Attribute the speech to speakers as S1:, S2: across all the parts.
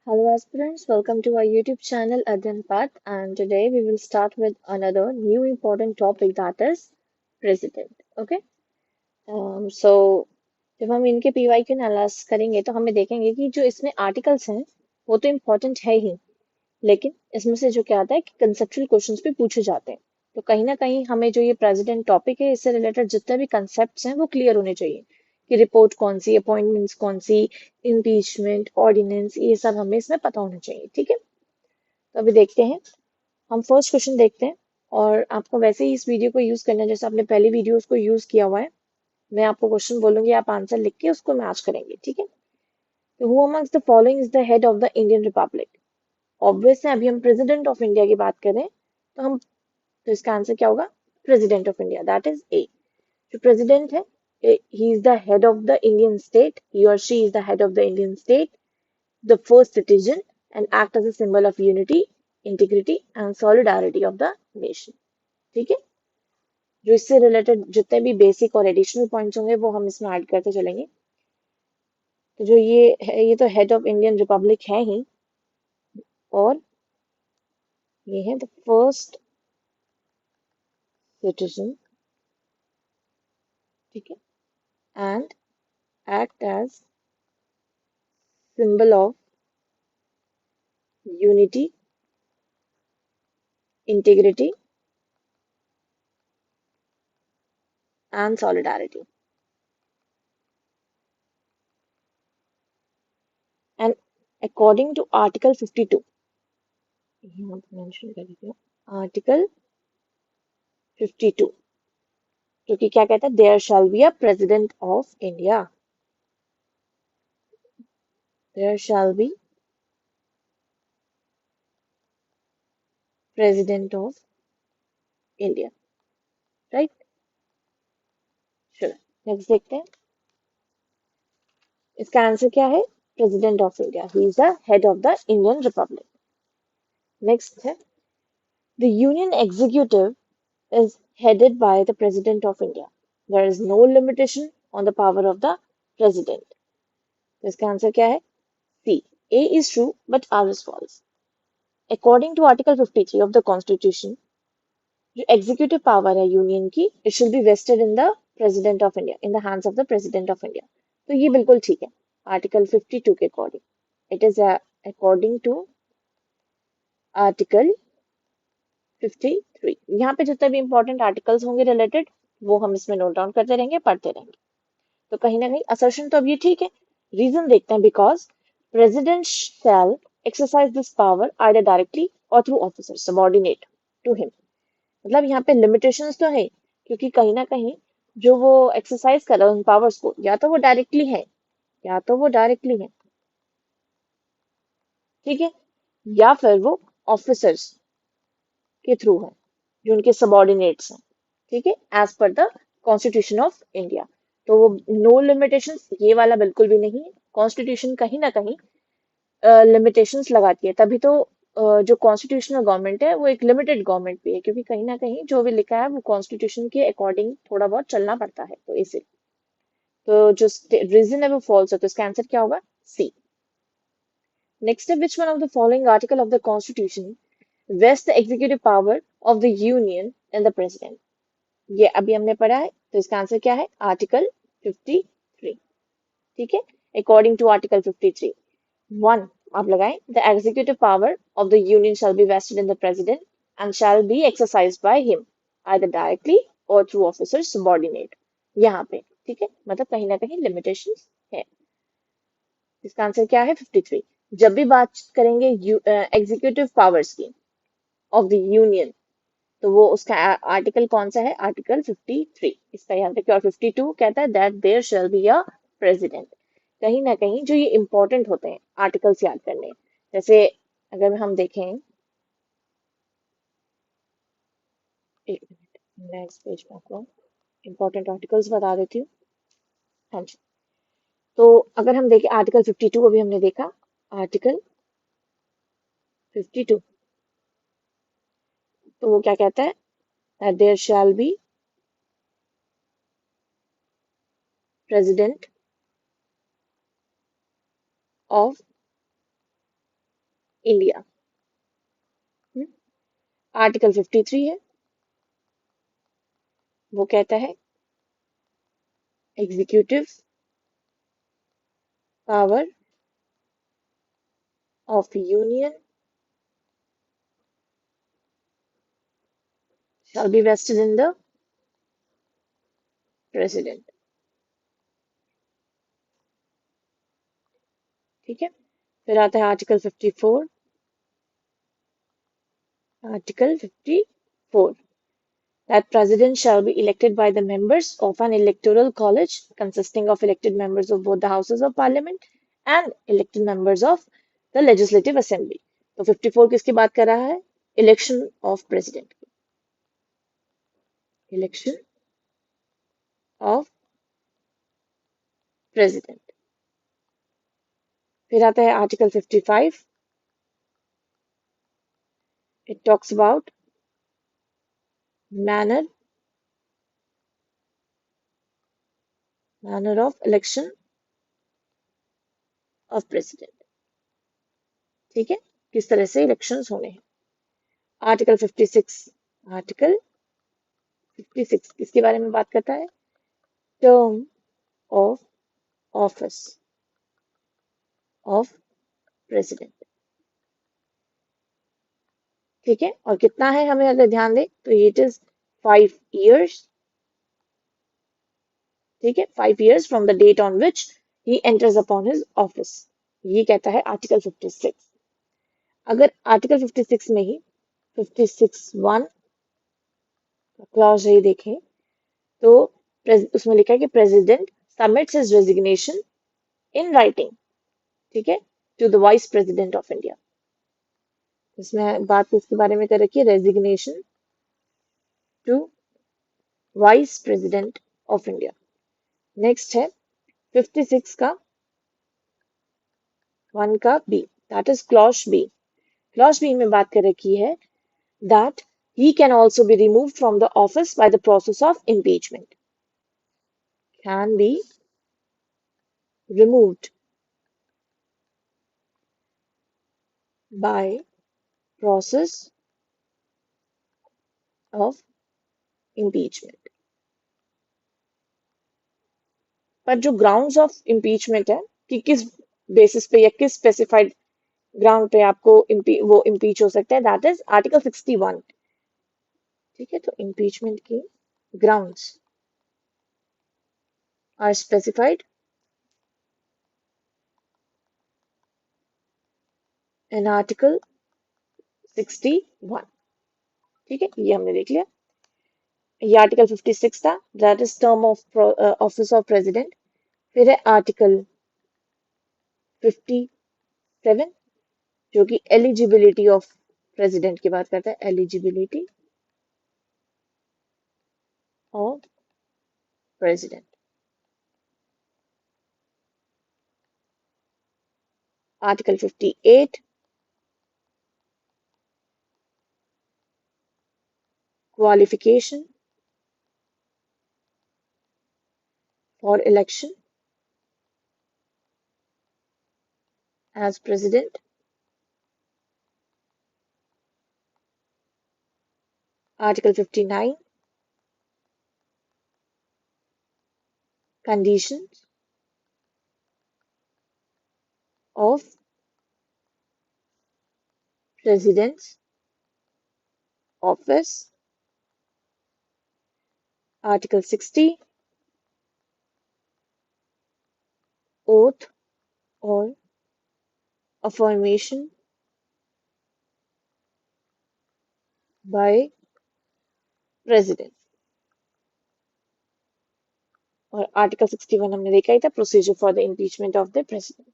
S1: Hello aspirants, welcome to our YouTube channel Adhan Path, and today we will start with another new important topic, that is president. Okay. So जब हम इनके PY के analyse करेंगे तो हमें देखेंगे कि जो इसमें आर्टिकल्स हैं वो तो इम्पोर्टेंट है ही, लेकिन इसमें से जो क्या आता है कि कंसेप्चुअल क्वेश्चंस भी पूछे जाते हैं। तो कहीं ना कहीं हमें जो ये प्रेसिडेंट टॉपिक है इससे रिलेटेड जितने भी कंसेप्ट्स हैं वो क्लियर होने चाहिए कि रिपोर्ट कौन सी, अपॉइंटमेंट्स कौन सी, इम्पीचमेंट, ऑर्डिनेंस, ये सब हमें इसमें पता होना चाहिए। ठीक है, तो अभी देखते हैं, हम फर्स्ट क्वेश्चन देखते हैं। और आपको वैसे ही इस वीडियो को यूज करना है जैसे आपने पहली वीडियोस को यूज किया हुआ है। मैं आपको क्वेश्चन बोलूंगी, आप आंसर लिख के उसको मैच करेंगे। ठीक है, तो who amongst the following is the head of the Indian Republic. Obvious है, अभी हम प्रेसिडेंट ऑफ इंडिया की बात करें तो हम, तो इसका आंसर क्या होगा? President of India, that is A. जो प्रेसिडेंट है, he is the head of the Indian state, he और she is the head of the Indian state, the first citizen, and act as a symbol of unity, integrity and solidarity of the nation. ठीक है, जो इससे related जितने भी basic और additional points होंगे वो हम इसमें ऐड करते चलेंगे। तो जो ये है, ये तो हेड ऑफ इंडियन रिपब्लिक है ही, और ये है द फर्स्ट सिटीजन। ठीक है, and act as symbol of unity, integrity, and solidarity. And according to Article 52, यहाँ पे mention कर दीजिए, Article 52, जो कि क्या कहता है? There shall be a president of India. There shall be president of India. Right? चलो नेक्स्ट देखते हैं, इसका आंसर क्या है? President of India, he is the head of the Indian republic. Next है, the union executive is headed by the President of India. There is no limitation on the power of the President. तो इसका answer क्या है? C. A is true, but R is false. According to Article 53 of the Constitution, जो executive power है union की, it should be vested in the President of India, in the hands of the President of India. तो ये बिल्कुल ठीक है, Article 52 के according. It is according to Article 53. यहाँ पे जितने भी इंपॉर्टेंट आर्टिकल्स होंगे रिलेटेड वो हम इसमें नोट डाउन करते रहेंगे, पढ़ते रहेंगे। तो कहीं ना कहीं असर्शन तो अब ये ठीक है। रीजन देखते हैं, because president shall exercise this power either directly और through officer subordinate to him. मतलब यहाँ पे लिमिटेशंस तो है, क्योंकि कहीं ना कहीं जो वो एक्सरसाइज कर रहा है उन पावर्स को, या तो वो डायरेक्टली है, या तो वो डायरेक्टली है, ठीक है, या फिर वो ऑफिसर्स के थ्रू है जो उनके सबॉर्डिनेट्स हैं। ठीक है, as per the constitution of India. तो वो नो लिमिटेशंस ये वाला बिल्कुल भी नहीं है। कॉन्स्टिट्यूशन कहीं ना कहीं लिमिटेशंस लगाती है, तभी तो जो कॉन्स्टिट्यूशनल गवर्नमेंट है वो एक लिमिटेड गवर्नमेंट भी है, क्योंकि कहीं ना कहीं जो भी लिखा है वो कॉन्स्टिट्यूशन के अकॉर्डिंग थोड़ा बहुत चलना पड़ता है, तो इसे, तो जो रीजन है वो फॉल्स है, तो इसका आंसर क्या होगा? सी। नेक्स्ट है, which one of the following article of the constitution vest the executive power of the union and the president. ये अभी हमने पढ़ा है, तो इसका आंसर क्या है? आर्टिकल 53। ठीक है, अकॉर्डिंग टू आर्टिकल 53, 1 आप लगाएं, the executive power of the union shall be vested in the president and shall be exercised by him either directly और थ्रू ऑफिसर सबॉर्डिनेट। यहाँ पे ठीक है, मतलब कहीं ना कहीं लिमिटेशन है। इसका आंसर क्या है? 53। जब भी बात करेंगे एग्जीक्यूटिव पावर्स की ऑफ द यूनियन, तो वो उसका आर्टिकल कौन सा है? आर्टिकल 53। इसका यहाँ पे और 52 कहता है that there shall be a president. कहीं ना कहीं जो ये इंपॉर्टेंट होते हैं आर्टिकल्स याद करने, जैसे अगर हम देखें, एक मिनट, नेक्स्ट पेज पे आपको इंपॉर्टेंट आर्टिकल्स बता देती हूँ। हाँ जी, तो अगर हम देखें आर्टिकल 52, अभी हमने देखा आर्टिकल 52, तो वो क्या कहता है? That there shall be president of India. Article 53 है, वो कहता है executive power of union shall be vested in the president। ठीक है, फिर आता है article 54। Article 54 that president shall be elected by the members of an electoral college consisting of elected members of both the houses of parliament and elected members of the legislative assembly। तो 54 किसकी बात कर रहा है? Election of president. Election of president. फिर आता है article 55। It talks about manner of election of president. ठीक है, किस तरह से इलेक्शंस होने हैं। आर्टिकल 56। आर्टिकल 56 किसके बारे में बात करता है? Term of office of president. ठीक है, और कितना है हमें अगर ध्यान दें तो इट इज 5 years। ठीक है, 5 years from the date on which he enters upon his office. ये कहता है आर्टिकल 56। अगर आर्टिकल 56 में ही 56(1) क्लॉज ही देखें तो उसमें लिखा है कि president submits his resignation in writing, ठीक है, to the vice president of India. इसमें बात इसके बारे में कर रखी है, resignation to vice president of India. Next है 56 का 1 का B, that is clause B. Clause B में बात कर रखी है that he can also be removed from the office by the process of impeachment। Can be removed by process of impeachment। पर जो grounds of impeachment है कि किस बेसिस पे या किस स्पेसिफाइड ग्राउंड पे आपको वो इम्पीच हो सकता है, दैट इज आर्टिकल 61। ठीक है, तो इम्पीचमेंट की grounds are specified in article 61। ठीक है, ये हमने देख लिया। ये आर्टिकल 56 था, that is term of office of president. फिर है आर्टिकल 57 जो कि एलिजिबिलिटी ऑफ प्रेसिडेंट की बात करता है, eligibility of president. Article 58 qualification for election as president. Article 59 conditions of president's office। Article 60 oath और affirmation by president। और आर्टिकल 61 हमने देखा ही था, procedure for the impeachment of the president.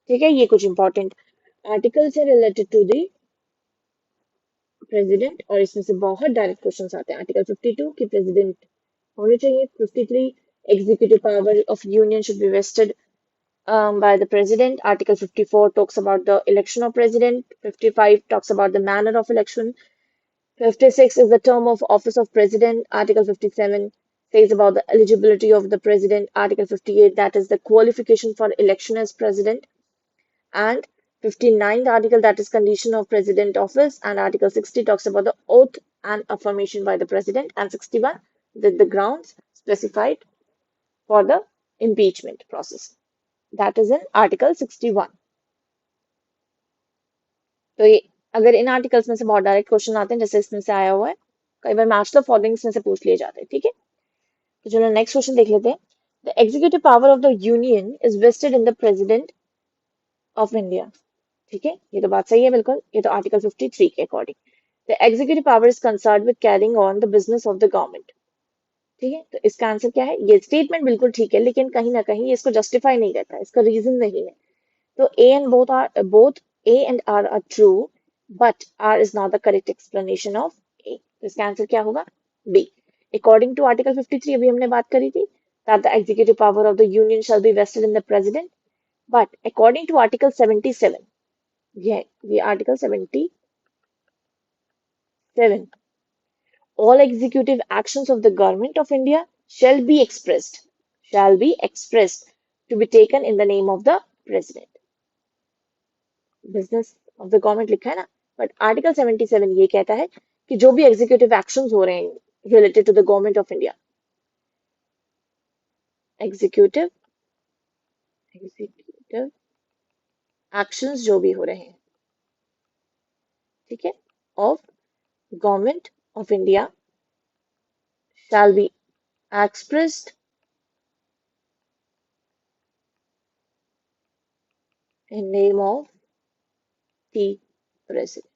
S1: ठीक है, ये कुछ इंपॉर्टेंट आर्टिकल्स है रिलेटेड टू द प्रेसिडेंट, और इसमें से बहुत डायरेक्ट क्वेश्चंस आते हैं। आर्टिकल 52 कि प्रेसिडेंट होने चाहिए। 53 executive power of union should be vested by the president। Article 54 talks about the election of president। 55 talks about the manner of election। 56 is the term of office of president। Article 57 says about the eligibility of the president। Article 58, that is the qualification for election as president। And 59th article, that is condition of president office, and Article 60 talks about the oath and affirmation by the president, and 61 the grounds specified for the impeachment process. That is in Article 61. तो ये अगर इन articles में से बहुत direct question आते हैं जैसे इसमें से आया हुआ है, कई बार मैच द फॉलोइंग में से पूछ लिए जाते हैं, ठीक है। तो चलो नेक्स्ट क्वेश्चन देख लेते हैं। The executive power of the union is vested in the president of India, ठीक है, ये तो बात सही है बिल्कुल, ये तो आर्टिकल 53 के according the executive power is concerned with carrying on the business of the government, ठीक है। तो इसका आंसर क्या है, ये स्टेटमेंट बिल्कुल ठीक है लेकिन कहीं ना कहीं इसको जस्टिफाई नहीं करता, इसका रीजन नहीं है। तो both A and R are true, but R is not the correct explanation of A. तो इसका आंसर क्या होगा, B. According to Article 53, अभी हमने बात करी थी, that the executive power of the union shall be vested in the president. But according to Article 77, ये Article 77, all executive actions of the government of India shall be expressed to be taken in the name of the president. Business of the government लिखा है ना, but article 77 ये कहता है कि जो भी एग्जीक्यूटिव एक्शंस हो रहे हैं related to the government of India, executive actions जो भी हो रहे हैं, ठीक है, of government of India shall be expressed in name of the president,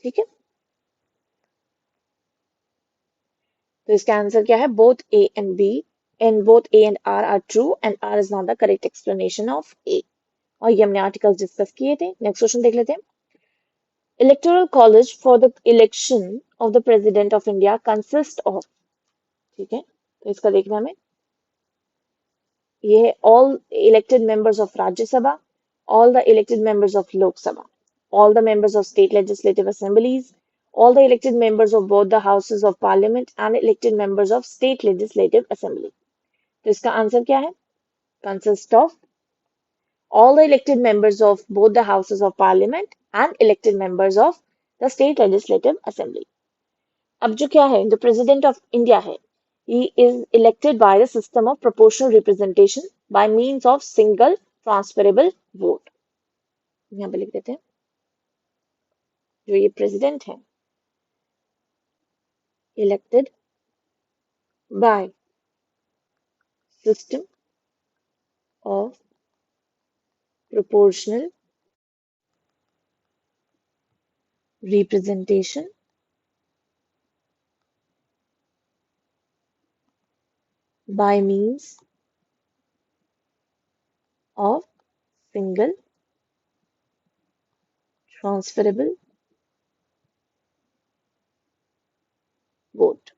S1: ठीक है। तो इसका आंसर क्या है, both A and B and both A and R are true and R is not the correct explanation of A. और ये हमने articles discuss किए थे। नेक्स्ट क्वेश्चन देख लेते हैं। Electoral college for the election of the president of India consist of, ठीक है, तो इसका देखना हमें, ये है all elected members of Rajya Sabha, all the elected members of Lok Sabha, all the members of state legislative assemblies, all the elected members of both the houses of parliament and elected members of state legislative assembly. तो इसका answer क्या है, consist of all the elected members of both the houses of parliament and elected members of the state legislative assembly. अब जो क्या है, the president of India है, he is elected by the system of proportional representation by means of single transferable vote. यहाँ पे लिख देते हैं, जो ये president है, elected by system of proportional representation by means of single transferable vote.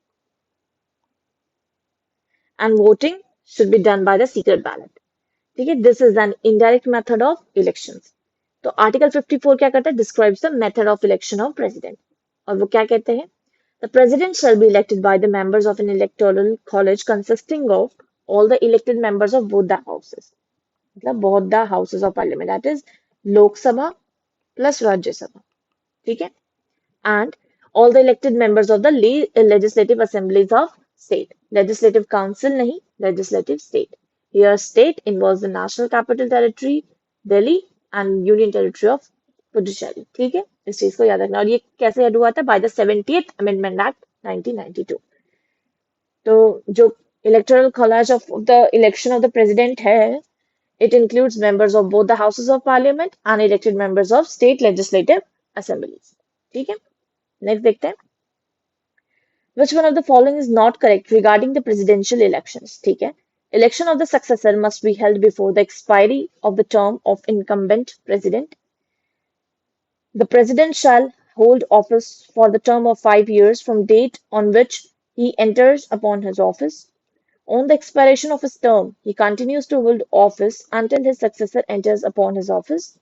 S1: And voting should be done by the secret ballot. ठीक है, this is an indirect method of elections. तो आर्टिकल 54 क्या करता है, describes the method of election of president. और वो क्या कहते हैं, the president shall be elected by the members of an electoral college consisting of all the elected members of both the houses. मतलब both the houses of parliament, that is Lok Sabha plus Rajya Sabha, ठीक है, and all the elected members of the legislative assemblies of state. Legislative council नहीं, legislative state. Here state involves the national capital territory Delhi and union territory of Puducherry, ठीक है, इस चीज को याद रखना। और ये कैसे ऐड हुआ था, by the 70th Amendment Act 1992. तो जो electoral college of the election of the president है, it includes members of both the houses of parliament and elected members of state legislative assemblies, ठीक है। नेक्स्ट देखते हैं, which one of the following is not correct regarding the presidential elections, ठीक है। Election of the successor must be held before the expiry of the term of incumbent president. The president shall hold office for the term of 5 years from date on which he enters upon his office. On the expiration of his term, he continues to hold office until his successor enters upon his office.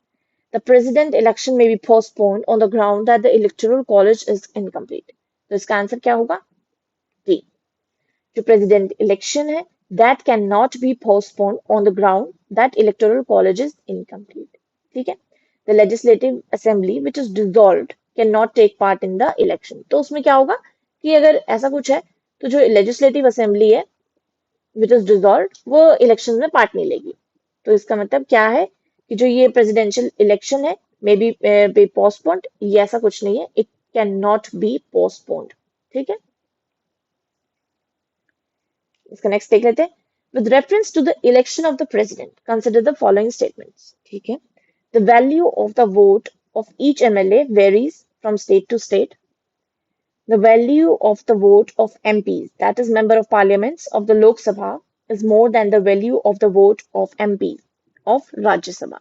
S1: The president election may be postponed on the ground that the electoral college is incomplete. तो इसका answer क्या होगा, D. जो president election है that cannot be postponed on the ground that electoral college is incomplete. ठीक है? The legislative assembly which is dissolved cannot take part in the election. तो उसमें क्या होगा कि अगर ऐसा कुछ है तो जो legislative assembly है which is dissolved वो इलेक्शन में पार्ट नहीं लेगी. तो इसका मतलब क्या है कि जो ये प्रेसिडेंशियल इलेक्शन है मे बी पोस्टपोन्ड, ये ऐसा कुछ नहीं है. It can not be postponed. ठीक है, इसका नेक्स्ट देख लेते हैं. With reference to the election of the president consider the following statements. ठीक है, the value of the vote of each MLA varies from state to state. The value of the vote of MPs, that is Member of Parliaments of the Lok Sabha, is more than the value of the vote of MPs of Rajya Sabha.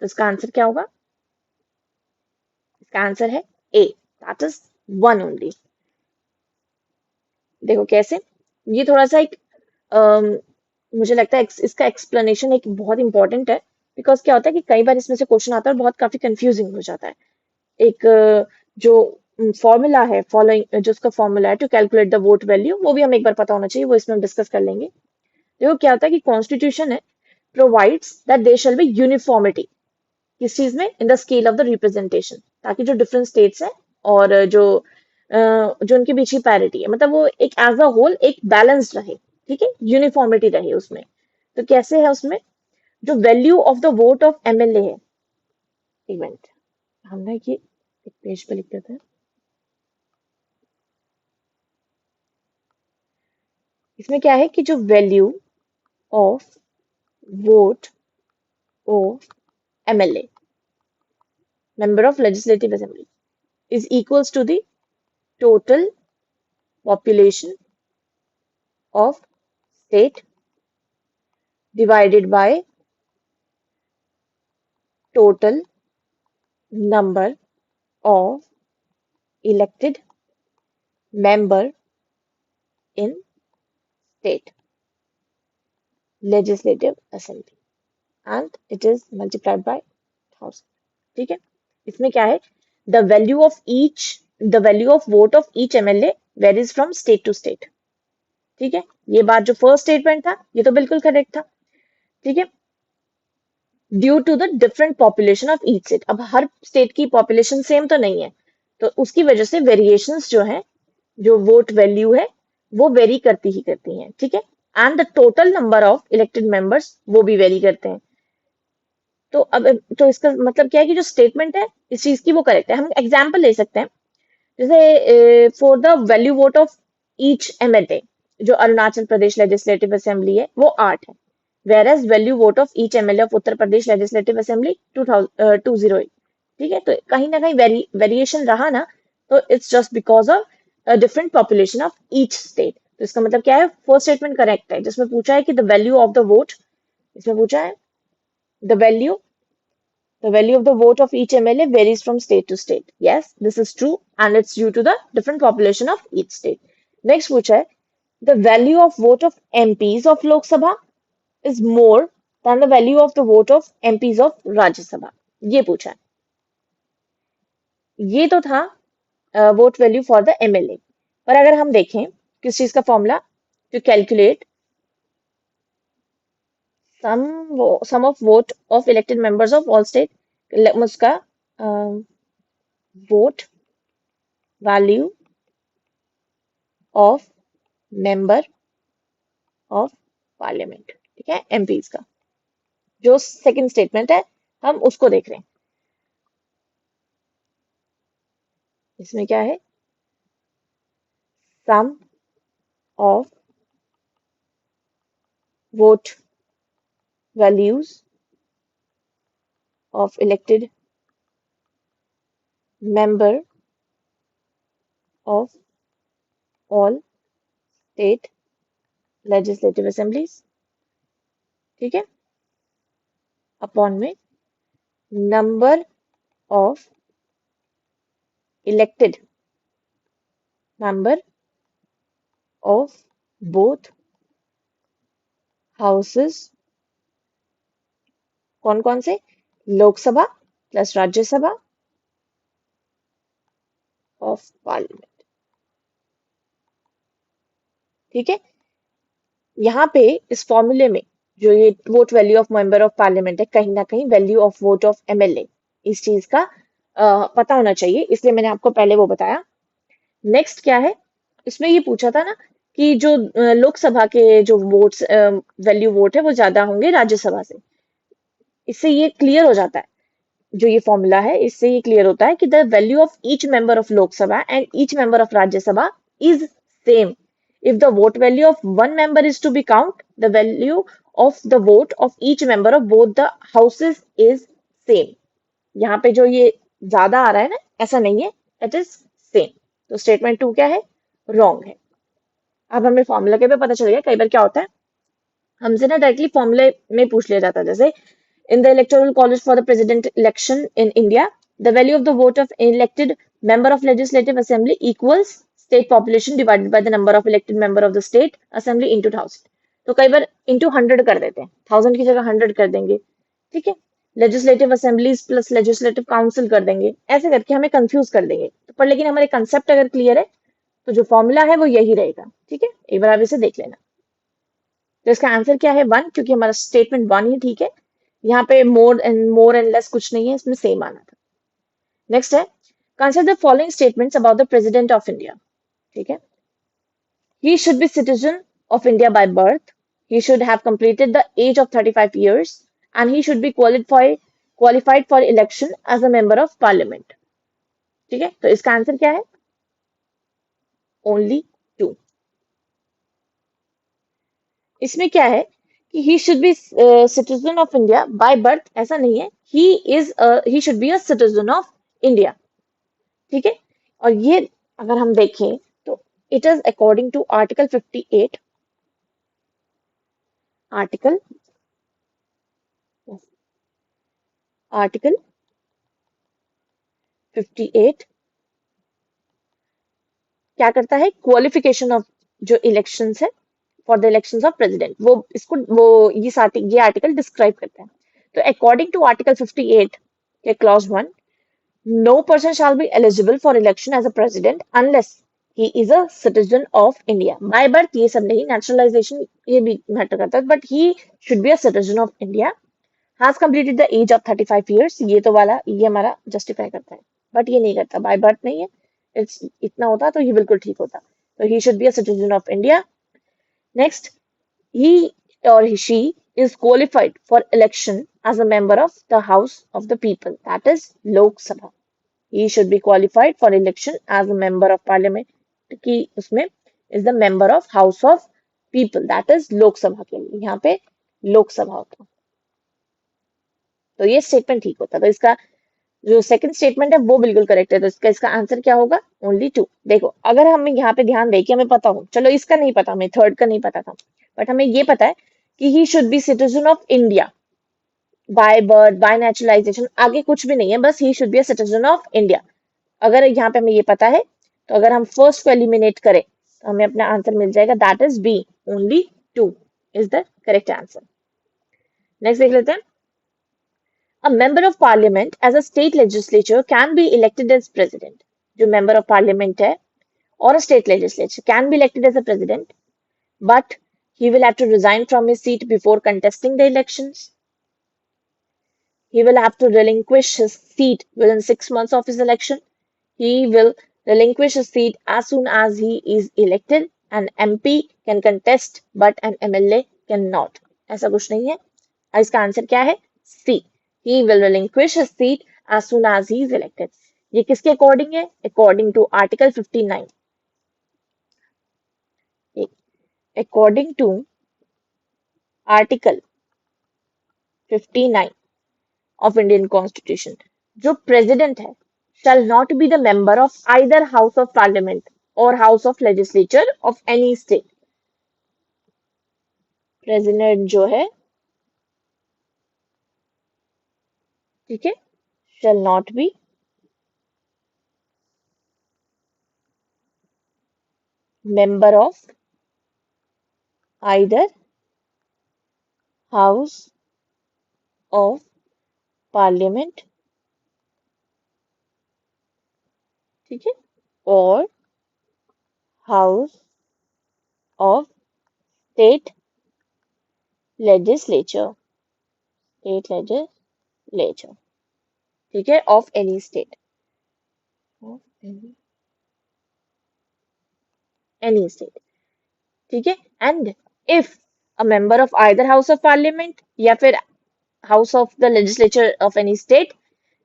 S1: तो इसका answer क्या होगा? इसका answer है ए, that is one only. देखो कैसे, ये थोड़ा सा एक मुझे लगता है इसका एक्सप्लेनेशन एक बहुत इंपॉर्टेंट है. बिकॉज क्या होता है कि कई बार इसमें से क्वेश्चन आता है और बहुत काफी कंफ्यूजिंग हो जाता है. एक जो फॉर्मूला है, फॉलोइंग जो उसका फॉर्मूला है to calculate the vote value, वो भी हमें एक बार पता होना चाहिए, वो इसमें हम डिस्कस कर लेंगे. देखो क्या होता है कि कॉन्स्टिट्यूशन है provides that there shall be uniformity. किस चीज में? In the scale of the representation, ताकि जो डिफरेंट स्टेट्स है और जो उनके बीच की पैरिटी है, मतलब वो एक एज अ होल एक बैलेंस रहे. ठीक है, यूनिफॉर्मिटी रहे उसमें. तो कैसे है उसमें? जो value of the vote of MLA है, एक मिनट, हमने ये एक पेज पे लिख देते हैं. इसमें क्या है कि जो value of vote of MLA, member of legislative assembly, is equals to the total population of state divided by total number of elected member in state legislative assembly, and it is multiplied by 1000. ठीक है, इसमें क्या है? The value of each, the value of vote of each MLA varies from state to state. ठीक है, ये बात जो फर्स्ट स्टेटमेंट था ये तो बिल्कुल करेक्ट था. ठीक है, due to the different population of each state. अब हर स्टेट की पॉपुलेशन सेम तो नहीं है, तो उसकी वजह से वेरिएशंस जो है, जो वोट वैल्यू है वो वेरी करती ही करती हैं. ठीक है, and the total number of elected members वो भी वेरी करते हैं. तो अब तो इसका मतलब क्या है कि जो स्टेटमेंट है इस चीज की वो करेक्ट है. हम एग्जाम्पल ले सकते हैं, जैसे for the value vote of each MLA, जो अरुणाचल प्रदेश लेजिस्लेटिव असेंबली है वो 8 है, whereas value vote of each MLA of Uttar Pradesh legislative assembly 208. ठीक है, तो कहीं ना कहीं वेरिएशन रहा ना, तो it's just because of different population of each state. तो इसका मतलब क्या है? फर्स्ट स्टेटमेंट करेक्ट है, जिसमें पूछा है कि the value of the vote, इसमें पूछा है the value, the value of the vote of each MLA varies from state to state. Yes, this is true, and it's due to the different population of each state. Next पूछा है, the value of vote of MPs of Lok Sabha is more than the value of the vote of MPs of Rajya Sabha. ये पूछा है. ये तो था vote value for the MLA. पर अगर हम देखें किस चीज का formula, to calculate sum of vote of elected members of all state, उसका vote value of member of parliament. ठीक है, एमपीज का जो सेकंड स्टेटमेंट है हम उसको देख रहे हैं. इसमें क्या है? Sum of vote values of elected member of all state legislative assemblies. ठीक है, अपॉन में number of elected member of both houses. कौन कौन से? Lok Sabha plus Rajya Sabha of parliament. ठीक है, यहाँ पे इस फॉर्मूले में जो ये vote value of member of parliament है, कहीं ना कहीं value of vote of MLA, इस चीज का पता होना चाहिए, इसलिए मैंने आपको पहले वो बताया। नेक्स्ट क्या है, इसमें ये पूछा था ना कि जो लोकसभा के जो वोट्स वैल्यू वोट है वो ज्यादा होंगे राज्यसभा से। इससे ये क्लियर हो जाता है, जो ये फॉर्मूला है इससे ये क्लियर होता है कि the value of each member of Lok Sabha and each member of Rajya Sabha is same if the vote value of one member is to be count, the value of the vote of each member of both the houses is same। यहाँ पे जो ये ज्यादा आ रहा है ना, ऐसा नहीं है, इट इज सेम। तो स्टेटमेंट टू क्या है, रॉन्ग है। अब हमें फॉर्मूला के पे पता चल गया। कई बार क्या होता है, हमसे ना डायरेक्टली फॉर्मूले में पूछ लिया जाता है, जैसे in the electoral college for the president election in India, the value of the vote of elected member of legislative assembly equals state population divided by the number of elected member of the state assembly into 1000। तो कई बार into 100 कर देते हैं, 1000 की जगह 100 कर देंगे, ठीक है। Legislative assemblies plus legislative council कर देंगे, ऐसे करके हमें कंफ्यूज कर देंगे। तो पर लेकिन हमारे कंसेप्ट अगर क्लियर है तो जो फॉर्मूला है वो यही रहेगा, ठीक है। एक बार आप इसे देख लेना। तो इसका आंसर क्या है, वन, क्योंकि हमारा स्टेटमेंट वन ही ठीक है। यहाँ पे मोर एंड लेस कुछ नहीं है, इसमें सेम आना था। नेक्स्ट है, consider the following statements about the president of India, ठीक है। He should be citizen of India by birth, he should have completed the age of 35 years and he should be qualified for election as a member of parliament, ठीक है। तो इसका answer क्या है, only to. इसमें क्या है कि he should be citizen of India by birth, ऐसा नहीं है, he should be a citizen of India, ठीक है। और ये अगर हम देखें तो it is according to article 58, article article 58 क्या करता है, क्वालिफिकेशन ऑफ जो इलेक्शंस है for the elections of president, वो इसको वो ये आर्टिकल डिस्क्राइब करता है। तो अकॉर्डिंग टू आर्टिकल 58 के clause one, no person shall be eligible for election as a president unless he is a citizen of India by birth। ये सब नहीं, naturalization ये भी मैटर करता है, but he should be a citizen of India, has completed the age of 35 years। ये तो वाला ये हमारा जस्टिफाई करता है, बट ये नहीं करता, बाय बर्थ नहीं है। इट्स इतना होता तो ये बिल्कुल ठीक होता। तो he should be a citizen of India। Next, he or she is qualified for election as a member of the House of the People, that is Lok Sabha। he should be qualified for election as a member of parliament कि उसमें is the member of House of People, that is Lok Sabha के लिए यहाँ पे लोकसभा होता। तो ये statement ठीक होता। तो इसका जो सेकंड स्टेटमेंट है वो बिल्कुल करेक्ट है। तो इसका इसका आंसर क्या होगा, ओनली टू। देखो अगर हमें यहाँ पे ध्यान दे कि हमें पता हो, चलो इसका नहीं पता, हमें थर्ड का नहीं पता था, बट हमें ये पता है कि he should be citizen of India by birth bye naturalisation, आगे कुछ भी नहीं है, बस ही should be a citizen of India. अगर यहाँ पे हमें ये पता है तो अगर हम फर्स्ट को एलिमिनेट करें तो हमें अपना आंसर मिल जाएगा, that is B, only two is the correct answer. Next देख लेते हैं। A member of parliament as a state legislature can be elected as president। जो member of parliament है or a state legislature can be elected as a president, but he will have to resign from his seat before contesting the elections। He will have to relinquish his seat within 6 months of his election। He will relinquish his seat as soon as he is elected। An MP can contest but an MLA cannot। ऐसा कुछ नहीं है। इसका answer क्या है, सी। He will relinquish his seat as soon as he is elected। ये किसके according है, according to article 59, according to article 59 of Indian Constitution। जो प्रेसिडेंट है shall not be the member of either House of Parliament or House of Legislature of any state। President जो है, ठीक है, shall not be member of either House of Parliament, ठीक है, और House of State legislature, state legislature, ठीक है, of any state, of any state, ठीक है। And if a member of either house of parliament या फिर house of the legislature of any state,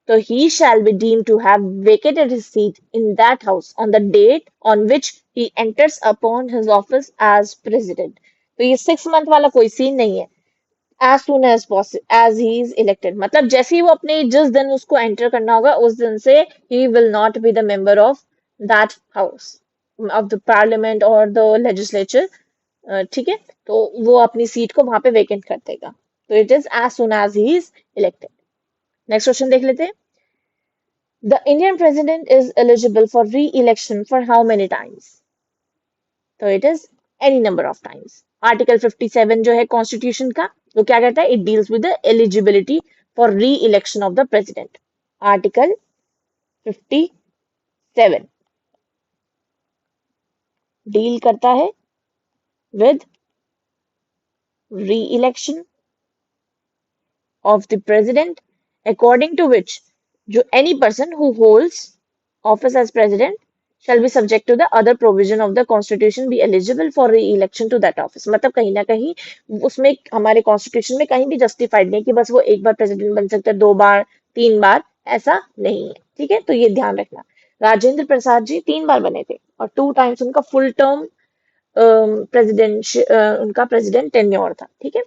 S1: so he shall be deemed to have vacated his seat in that house on the date on which he enters upon his office as president. तो ये 6 month वाला कोई scene नहीं है। as soon as possible as he is elected, मतलब जैसे ही वो अपने जिस दिन उसको एंटर करना होगा उस दिन से he will not be the member of that house of the parliament or the legislature, ठीक है। तो वो अपनी सीट को वहां पे वेकेंट कर देगा। तो it is as soon as he is elected। Next question देख लेते हैं। The Indian president is eligible for re-election for how many times? So it is any number of times. Article 57 जो है Constitution का वो क्या कहता है? It deals with the eligibility for re-election of the president. Article 57 deal करता है with re-election of the president, according to which any person who holds office as president shall be subject to the other provision of the constitution be eligible for re-election to that office। मतलब कहीं ना कहीं उसमें हमारे constitution में कहीं भी justified नहीं कि बस वो एक बार प्रेसिडेंट बन सकते हैं, 2 बार, 3 बार, ऐसा नहीं है, ठीक है। तो ये ध्यान रखना। राजेंद्र प्रसाद जी 3 बार बने थे और 2 टाइम्स उनका फुल टर्म प्रेसिडेंट उनका प्रेसिडेंट टेन्योर था, ठीक है।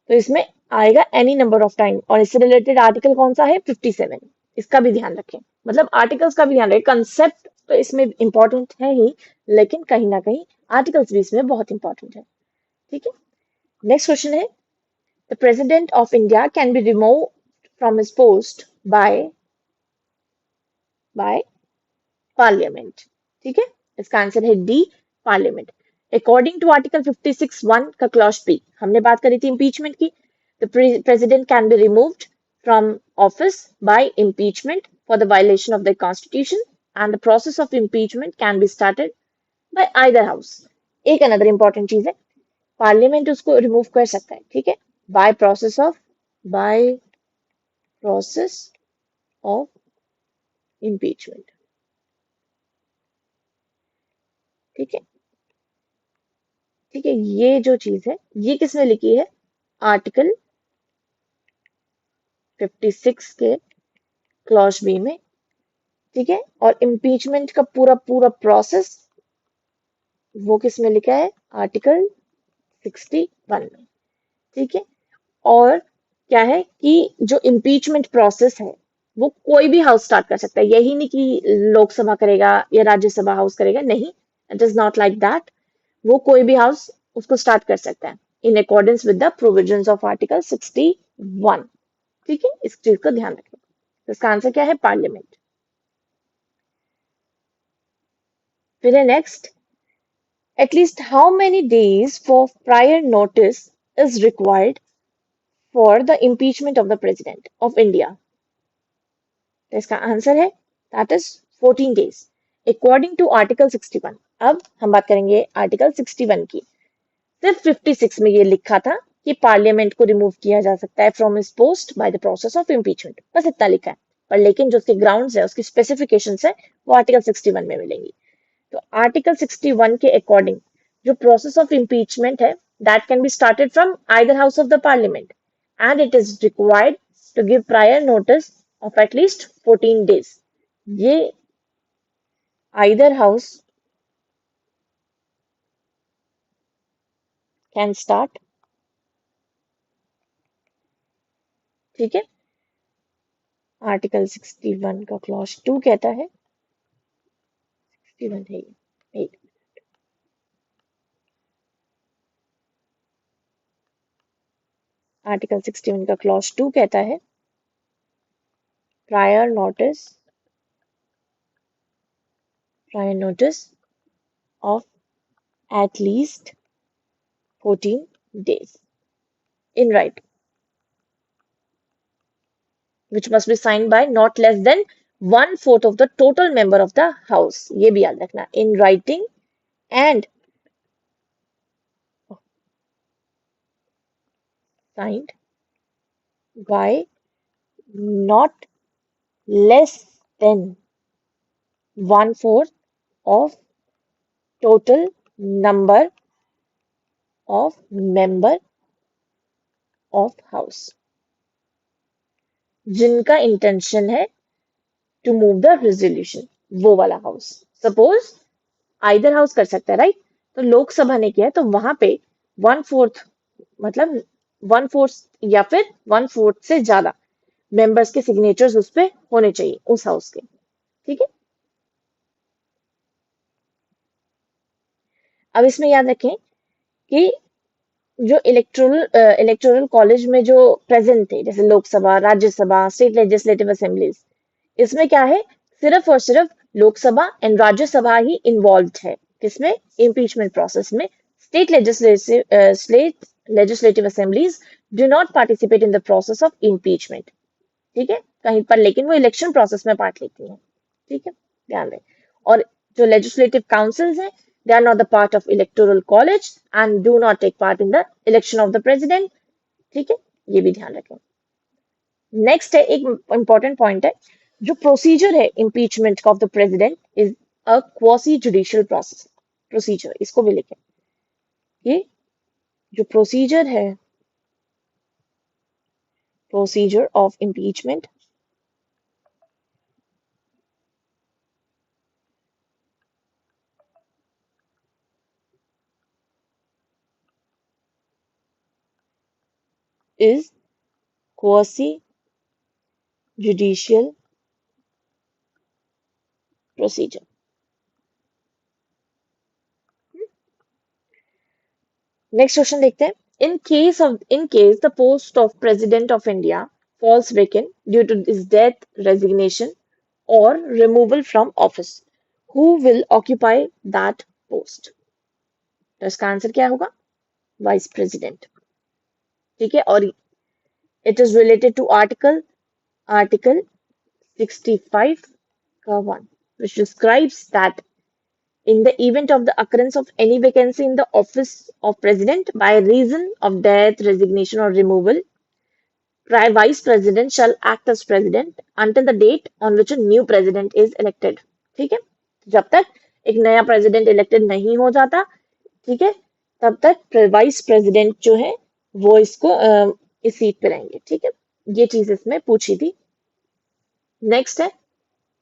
S1: तो इसमें आएगा एनी नंबर ऑफ टाइम और इससे रिलेटेड आर्टिकल कौन सा है? 57। इसका भी ध्यान रखें, मतलब आर्टिकल्स का भी ध्यान रखें। कंसेप्ट तो इसमें इंपॉर्टेंट है ही, लेकिन कहीं ना कहीं आर्टिकल्स भी इसमें बहुत इंपॉर्टेंट है, ठीक है। नेक्स्ट क्वेश्चन है, the president of India can be remove from his post by parliament, ठीक है। इसका आंसर है D, parliament. According to article 56(1) का क्लॉज पी, हमने बात करी थी इम्पीचमेंट की। The president can be removed from office by impeachment for the violation of the constitution and the process of impeachment can be started by either house. एक another important चीज है, parliament उसको remove कर सकता है, ठीक है, बाय प्रोसेस ऑफ इम्पीचमेंट, ठीक है। ठीक है, ये जो चीज है ये किसने लिखी है? आर्टिकल 56 के क्लॉज बी में, ठीक है। और इम्पीचमेंट का पूरा पूरा प्रोसेस वो किसमें लिखा है? आर्टिकल 61 में, ठीक है। और क्या है कि जो इम्पीचमेंट प्रोसेस है वो कोई भी हाउस स्टार्ट कर सकता है, यही नहीं कि लोकसभा करेगा या राज्यसभा हाउस करेगा, नहीं, it is not like that. वो कोई भी हाउस उसको स्टार्ट कर सकता है in accordance with the provisions of article 61, ठीक है। इस चीज को ध्यान रखें। तो इसका आंसर क्या है? पार्लियामेंट। फिर है next, at least how many days for prior notice is required for the impeachment of the president of India? तो इसका आंसर है that is 14 days according to article 61। अब हम बात करेंगे आर्टिकल 61 की। सिर्फ 56 में ये लिखा था कि पार्लियामेंट को रिमूव किया जा सकता है from his post by the process of impeachment, बस इतना लिखा है। पर लेकिन जो उसके ग्राउंड्स है, उसकी स्पेसिफिकेशंस है, वो आर्टिकल 61 में मिलेंगी। तो आर्टिकल 61 के अकॉर्डिंग जो प्रोसेस ऑफ इम्पीचमेंट है that can be started from either house of the parliament and it is required to give prior notice of at least 14 days। ये आइदर हाउस कैन स्टार्ट, ठीक है। Article 61 का clause 2 कहता है, 61 है ये, आर्टिकल 61 का क्लॉज 2 कहता है prior notice, of at least 14 days in writing which must be signed by not less than 1/4 of the total member of the house। ये भी याद रखना, in writing and signed by not less than one fourth of total number of member of house जिनका intention है to move the resolution, वो वाला house. Suppose either house कर सकता है, राइट? तो लोकसभा ने किया, तो वहां पे वन फोर्थ, मतलब वन फोर्थ या फिर वन फोर्थ से ज्यादा मेंबर्स के सिग्नेचर्स उस पे होने चाहिए उस हाउस के। ठीक है, अब इसमें याद रखें कि जो इलेक्टोरल कॉलेज में जो प्रेजेंट थे, जैसे Lok Sabha, Rajya Sabha, state legislative assemblies, इसमें क्या है, सिर्फ और सिर्फ Lok Sabha and Rajya Sabha he involve है किसमें, इम्पीचमेंट प्रोसेस में। State legislative assemblies do not participate in the process of impeachment. ठीक है, कहीं पर लेकिन वो इलेक्शन प्रोसेस में पार्ट लेती हैं। ठीक है, ध्यान दें। और जो लेजिस्लेटिव काउंसिल्स हैं, they are not the part of electoral college and do not take part in the election of the president. ठीक है, ये भी ध्यान रखें। नेक्स्ट है, एक इंपॉर्टेंट पॉइंट है, जो प्रोसीजर है impeachment of the president is a quasi judicial process procedure. इसको भी लिखें, ये जो प्रोसीजर है, procedure of impeachment is quasi-judicial procedure. Next question देखते हैं। In case the post of President of India falls vacant due to his death, resignation, or removal from office, who will occupy that post? तो इसका answer क्या होगा? Vice president. ठीक है, और it is related to article 65 का 1, which describes that in the event of the occurrence of any vacancy in the office of president by reason of death, resignation, or removal, vice president shall act as president until the date on which a new president is elected. ठीक है, जब तक एक नया president elected नहीं हो जाता, ठीक है, तब तक वाइस प्रेसिडेंट जो है वो इस सीट पे रहेंगे। ठीक है, ये चीज इसमें पूछी थी। नेक्स्ट है,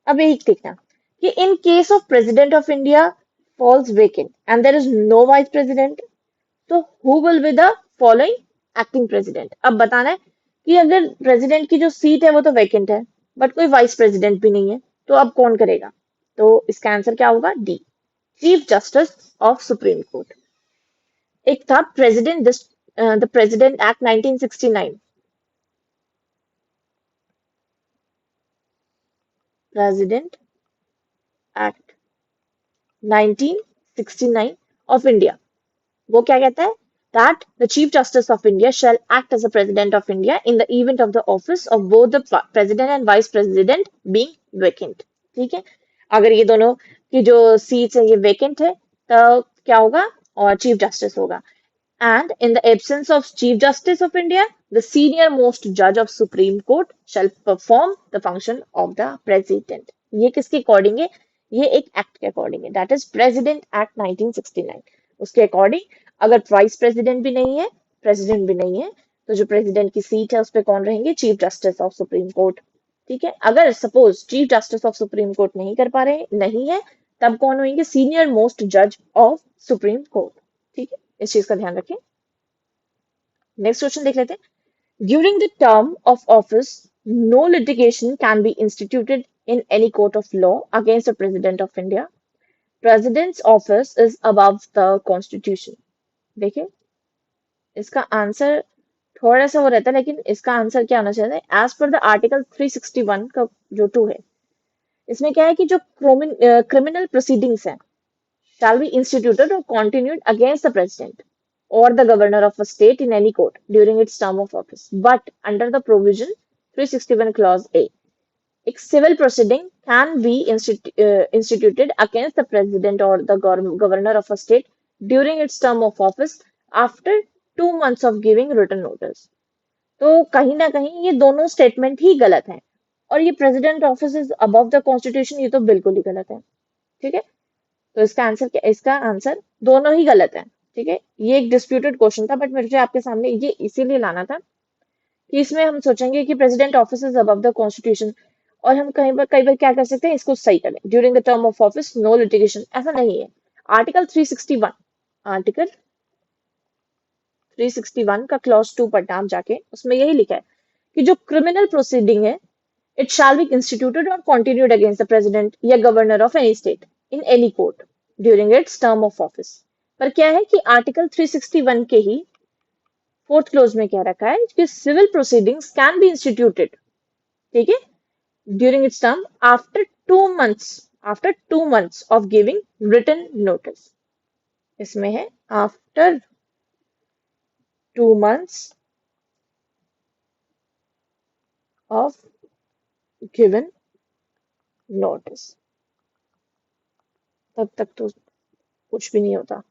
S1: अब यही देखना कि in case of president of India falls vacant and there is no vice president, तो who will be the following acting president? अब बताना है कि अगर प्रेसिडेंट की जो सीट है वो तो वैकेंट है, बट कोई वाइस प्रेसिडेंट भी नहीं है, तो अब कौन करेगा? तो इसका आंसर क्या होगा? D, chief justice of supreme court. एक था the president act 1969, president act 1969 of India. वो क्या कहता है? That the Chief Justice of India shall act as a President of India in the event of the office of both the President and Vice President being vacant. ठीक है, अगर ये दोनों की जो सीट्स है ये वेकेंट है, तो क्या होगा? और चीफ जस्टिस होगा। And in the absence of Chief Justice of India, the senior most judge of Supreme Court shall perform the function of the President. ये किसके अकॉर्डिंग है? ये एक एक्ट के अकॉर्डिंग है, दैट इज प्रेसिडेंट एक्ट 1969। उसके according अगर vice president भी नहीं है, प्रेसिडेंट भी नहीं है, तो जो प्रेसिडेंट की सीट है उस पर कौन रहेंगे? Chief justice of supreme court. ठीक है, अगर suppose chief justice of supreme court नहीं कर पा रहे, नहीं है, तब कौन होंगे? सीनियर मोस्ट जज ऑफ सुप्रीम कोर्ट। ठीक है, इस चीज का ध्यान रखें। नेक्स्ट क्वेश्चन देख लेते हैं। During the term of office no litigation can be instituted in any court of law against the President of India. President's office is above the Constitution. देखिए, इसका आंसर थोड़ा सा वो रहता है, लेकिन इसका आंसर क्या होना चाहिए? एज पर द आर्टिकल 361 का जो 2 है, इसमें क्या है कि जो क्रिमिनल प्रोसीडिंग्स हैं shall be instituted or continued against the President or the Governor of a state in any court during its term of office. But under the provision 361 clause A, a civil proceeding can be instituted against the president or the governor of a state during its term of office after 2 months of giving written notice. तो कहीं ना कहीं ये दोनों statement ही गलत हैं। और ये president office is above the constitution, ये तो बिल्कुल ही गलत है। ठीक है, तो इसका आंसर क्या, इसका आंसर दोनों ही गलत है। ठीक है, ये एक डिस्प्यूटेड क्वेश्चन था, बट मुझे आपके सामने ये इसीलिए लाना था कि इसमें हम सोचेंगे कि president office is above the constitution, और हम कई बार क्या कर सकते हैं, इसको सही करें, during the term of office no litigation, ऐसा नहीं है। आर्टिकल 361, आर्टिकल 361 का क्लॉज 2 पढ़ना आप जाके, उसमें यही लिखा है कि जो क्रिमिनल प्रोसीडिंग है, इट शैल बी इंस्टीट्यूटेड और कंटिन्यूड अगेंस्ट द प्रेसिडेंट या governor of any state in any court during its term of office. पर क्या है कि आर्टिकल 361 के ही फोर्थ क्लोज में क्या रखा है कि civil proceedings can be instituted, ठीक है, during its term after 2 months of giving written notice. इसमें है after 2 months of given notice. तब तक तो कुछ भी नहीं होता,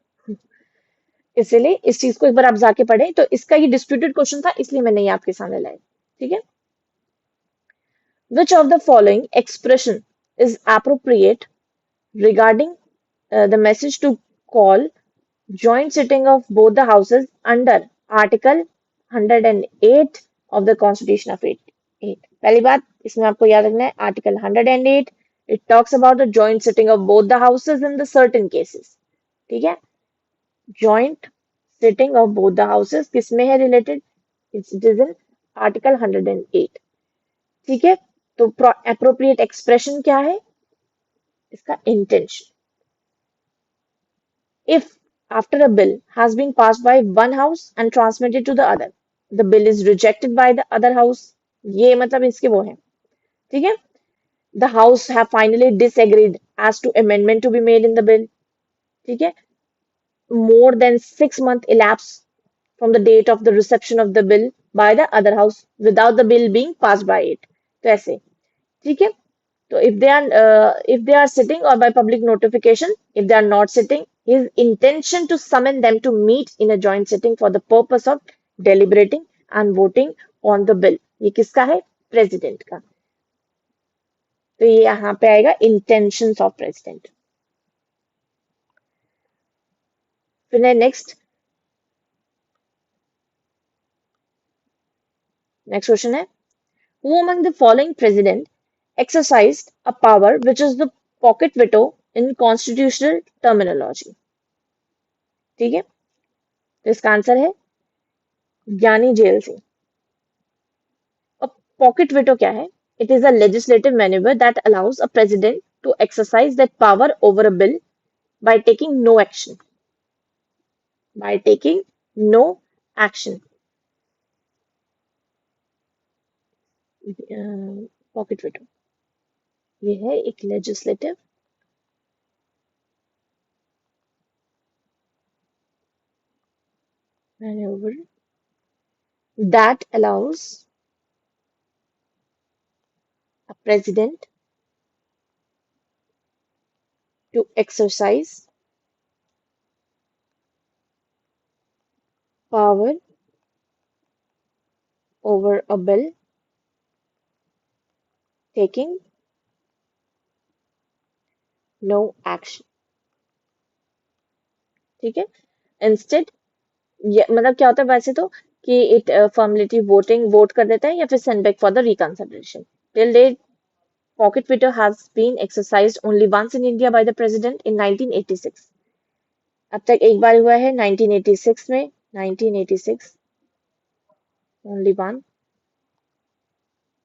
S1: इसलिए इस चीज को एक बार आप जाके पढ़ें। तो इसका ये डिस्प्यूटेड क्वेश्चन था, इसलिए मैंने ये आपके सामने लाया। ठीक है, विच of the following expression is appropriate regarding the message to call joint sitting of both the houses under Article 108 of the Constitution of 8. पहली बात इसमें आपको याद रखना है, Article 108 it talks about the joint sitting of both the houses in the certain cases. ठीक है, joint sitting of both the houses किसमें है related? It is in Article 108. ठीक है, तो appropriate expression क्या है इसका? intention. If after a bill has been passed by one house and transmitted to the other, the bill is rejected by the other house, ये मतलब इसके वो है। ठीक है, the house have finally disagreed as to amendment to be made in the bill। ठीक है, more than 6 months elapse from the date of the reception of the bill by the other house without the bill being passed by it। तो ऐसे, ठीक है, so if they are sitting or by public notification, if they are not sitting, his intention to summon them to meet in a joint sitting for the purpose of deliberating and voting on the bill। ये किसका है? President का। तो ये यहाँ पे आएगा intentions of president। फिर नेक्स्ट क्वेश्चन है, who among the following president exercised a power which is the pocket veto in constitutional terminology। ठीक है, तो इसका आंसर है ज्ञानी जेल सिंह। अब पॉकेट वेटो क्या है? It is a legislative manoeuvre that allows a president to exercise that power over a bill by taking no action, by taking no action। Pocket veto ये है एक legislative manoeuvre that allows a president to exercise power over a bill taking no action। ठीक है, instead ये मतलब क्या होता है वैसे तो कि इट फॉर्मेलिटी वोटिंग वोट कर देता है या फिर send back for the reconsideration. Till date pocket veto has been exercised only once in India by the president in 1986। अब तक एक बार हुआ है 1986 में, 1986 only one।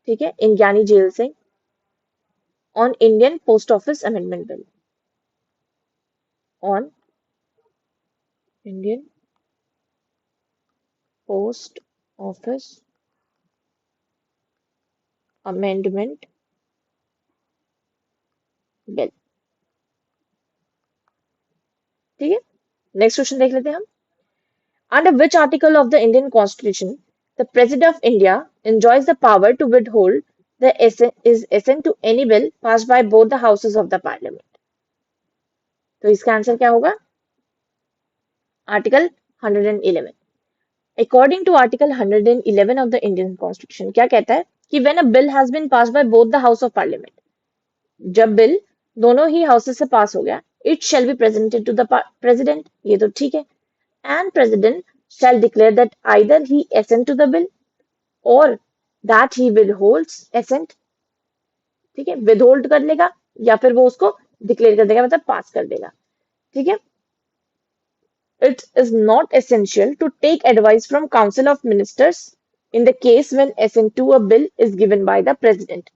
S1: ठीक है, in Giani Zail Singh on Indian Post Office Amendment Bill, on Indian Post Office Amendment Bill। ठीक है, नेक्स्ट क्वेश्चन देख लेते हैं हम। Under which article of the Indian Constitution the President of India enjoys the power to withhold the assent to any bill passed by both the houses of the Parliament? तो इसका answer क्या होगा? Article 111। According to article 111 of the Indian constitution, क्या कहता है कि when a bill has been pass by both the house of parliament, जब bill दोनों ही हाउसेस से पास हो गया, it shall be presented to the president, ये तो ठीक है, and president shall declare that either he assent to the bill or that he withholds assent, ठीक है, withhold कर लेगा या फिर वो उसको डिक्लेयर कर देगा, मतलब पास कर देगा, ठीक है। It is not essential to take advice from council of ministers in the case when assent to a bill is given by the president.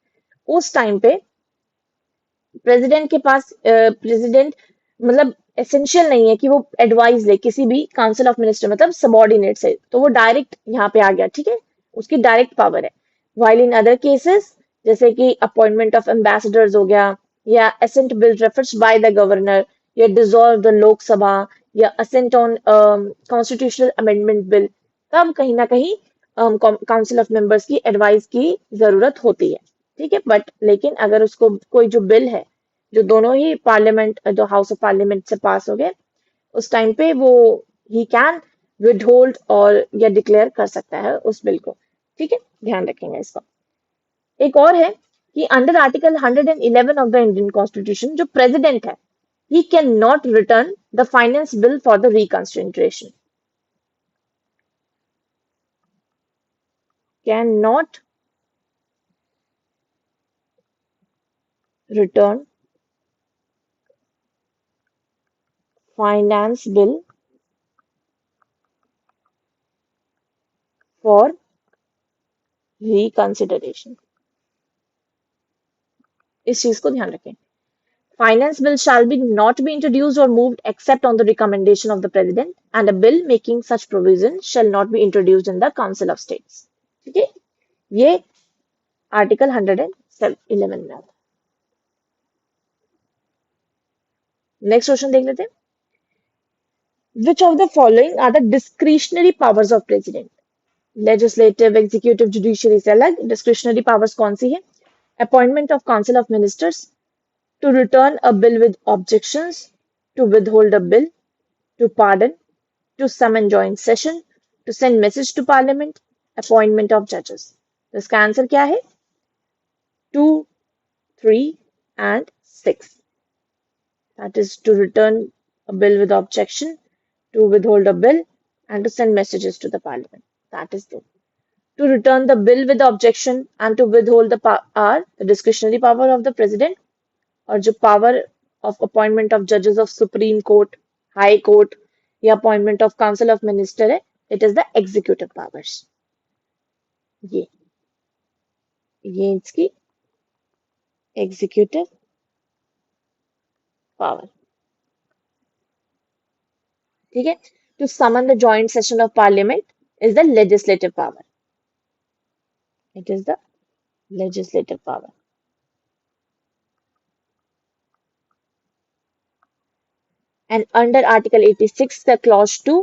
S1: उस टाइम पे प्रेसिडेंट के पास प्रेसिडेंट मतलब एसेंशियल नहीं है कि वो एडवाइस ले किसी भी काउंसिल ऑफ मिनिस्टर, मतलब सबॉर्डिनेट से, तो वो डायरेक्ट यहाँ पे आ गया, ठीक है, उसकी डायरेक्ट पावर है। वाइल इन अदर केसेस, जैसे कि अपॉइंटमेंट ऑफ एम्बेसडर्स हो गया, या assent bill refers by the governor, या डिसॉल्व द लोकसभा, या assent on constitutional amendment bill, तब कहीं ना कहीं काउंसिल ऑफ मेंबर्स की एडवाइस की जरूरत होती है, ठीक है। बट लेकिन अगर उसको कोई जो बिल है जो दोनों ही पार्लियामेंट, जो हाउस ऑफ पार्लियामेंट से पास हो गए, उस टाइम पे वो ही कैन विदहोल्ड और या डिक्लेयर कर सकता है उस बिल को, ठीक है, ध्यान रखेंगे इसका। एक और है कि under article 111 of the Indian constitution, जो प्रेसिडेंट है, he can not return the finance bill for the reconsideration, can not return finance bill for reconsideration, इस चीज को ध्यान रखें। Finance bill shall be not be introduced or moved except on the recommendation of the president, and a bill making such provision shall not be introduced in the Council of States. ठीक है, ये article 111 में आता है। Next question देख लेते हैं। Which of the following are the discretionary powers of president? Legislative, executive, judiciary से अलग discretionary powers कौन सी है? Appointment of council of ministers, to return a bill with objections, to withhold a bill, to pardon, to summon joint session, to send message to parliament, appointment of judges। तो इसका answer क्या है? 2, 3 and 6। That is to return a bill with objection, to withhold a bill, and to send messages to the parliament. That is it. To return the bill with objection and to withhold are the discretionary power of the president, और जो power of appointment of judges of Supreme Court, High Court, या appointment of Council of Minister है, it is the executive powers। ये इसकी executive power, ठीक है। To summon the joint session of parliament is the legislative power। It is the legislative power। And under Article 86, the clause 2,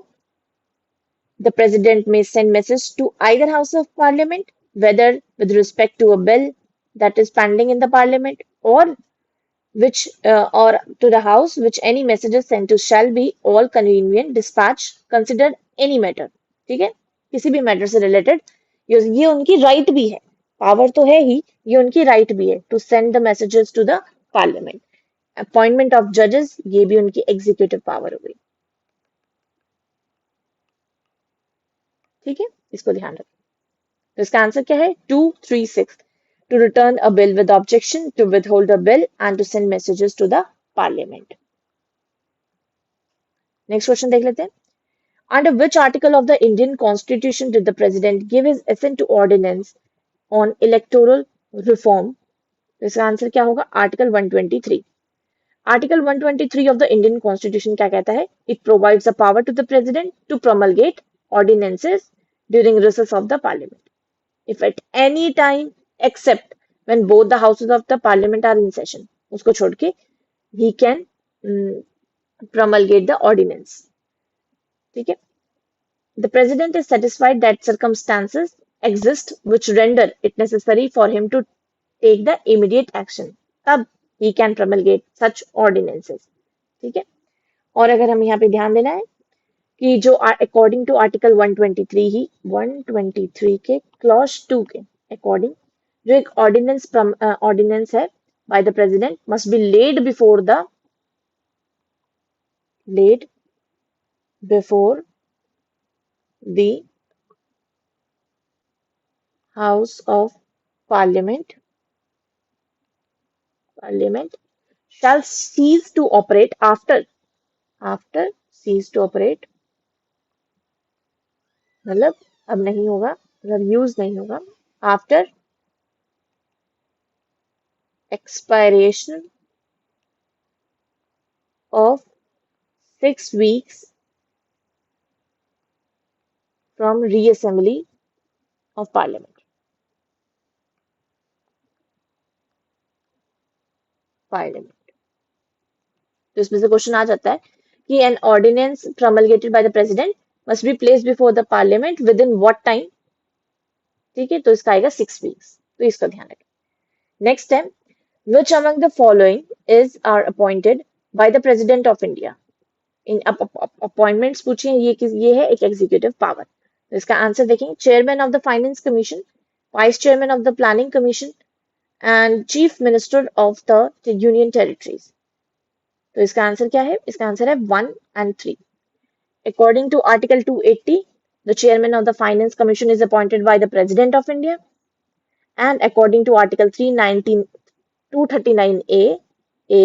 S1: the president may send message to either house of parliament, whether with respect to a bill that is pending in the parliament, or which or to the house which any messages sent to shall be all convenient dispatch considered any matter, ठीक है, किसी भी matter से related, ये उनकी right भी है, power तो है ही, ये उनकी राइट भी है, to send the messages to the parliament. Appointment of जजेस, ये भी उनकी एग्जीक्यूटिव पावर हो गई, ठीक है, इसको ध्यान रखें। तो इसका आंसर क्या है? 2, 3, 6। To return a bill with objection, to withhold a bill, and to send messages to the parliament। Next question देख लेते हैं। Under which article of the Indian Constitution did the President give his assent to ordinance on electoral reform? तो इसका answer क्या होगा? Article 123। Article 123 of the Indian constitution क्या कहता है? It provides a power to the president to promulgate ordinances during recess of the parliament, if at any time except when both the houses of the parliament are in session, उसको छोड़ के he can promulgate the ordinance, ठीक है। The president is satisfied that circumstances exist which render it necessary for him to take the immediate action, तब he can promulgate such ordinances, ठीक है। और अगर हम यहाँ पे ध्यान देना है कि जो अकॉर्डिंग टू आर्टिकल 123 ही 123 के क्लॉज 2 के अकॉर्डिंग जो एक ऑर्डिनेंस है by the president must be laid before the House of Parliament Parliament shall cease to operate after cease to operate मतलब अब नहीं होगा मतलब यूज नहीं होगा after expiration of 6 weeks from reassembly of parliament parliament तो इसमें से क्वेश्चन आ जाता है कि an ordinance promulgated by the president must be placed before the parliament within what time ठीक है तो इसका आएगा 6 weeks तो इसका ध्यान रखें नेक्स्ट है which among the following is are appointed by the president of india in appointments पूछे ये है एक एग्जीक्यूटिव पावर तो इसका आंसर देखेंगे chairman of the finance commission vice chairman of the planning commission and chief minister of the union territories तो इसका answer क्या है इसका आंसर है 1 and 3 according to article 280 the chairman of the finance commission is appointed by the president of india and according to article 319 239A a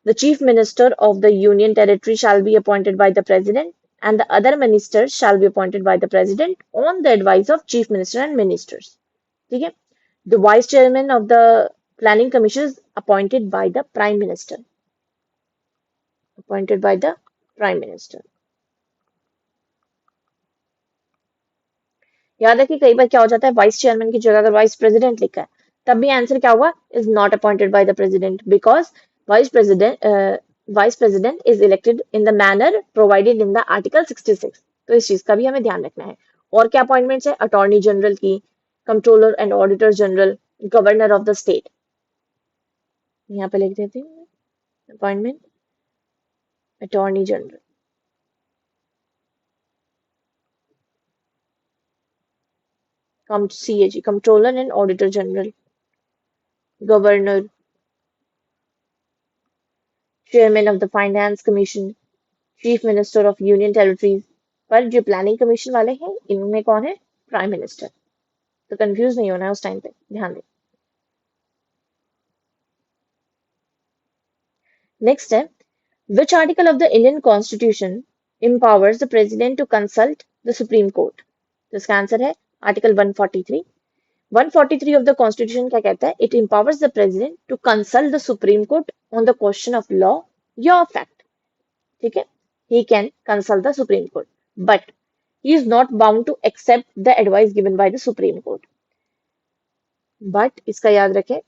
S1: the chief minister of the union territory shall be appointed by the president and the other ministers shall be appointed by the president on the advice of chief minister and ministers ठीक है the vice chairman of the planning commission is appointed by the prime minister याद है कि कई बार क्या हो जाता है वाइस चेयरमैन की जगह अगर वाइस प्रेसिडेंट लिखा है तब भी आंसर क्या होगा is not appointed by the president because vice president is elected in the manner provided in the article 66 तो इस चीज का भी हमें ध्यान रखना है और क्या अपॉइंटमेंट्स है अटॉर्नी जनरल की controller and auditor general governor of the state यहाँ पे लिख देती हूँ appointment attorney general CAG controller and auditor general governor chairman of the finance commission chief minister of union territories पर जो प्लानिंग कमीशन वाले हैं इनमें कौन है प्राइम मिनिस्टर तो कंफ्यूज नहीं होना है उस टाइम पे ध्यान दें नेक्स्ट है which article of the Indian constitution empowers the president to consult the supreme court तो इसका आंसर है आर्टिकल 143 143 ऑफ द कॉन्स्टिट्यूशन क्या कहता है it empowers the president to consult the supreme court on the question of law या fact ठीक है he can consult the supreme court but he is not bound to accept the advice given by the supreme court but इसका याद रखें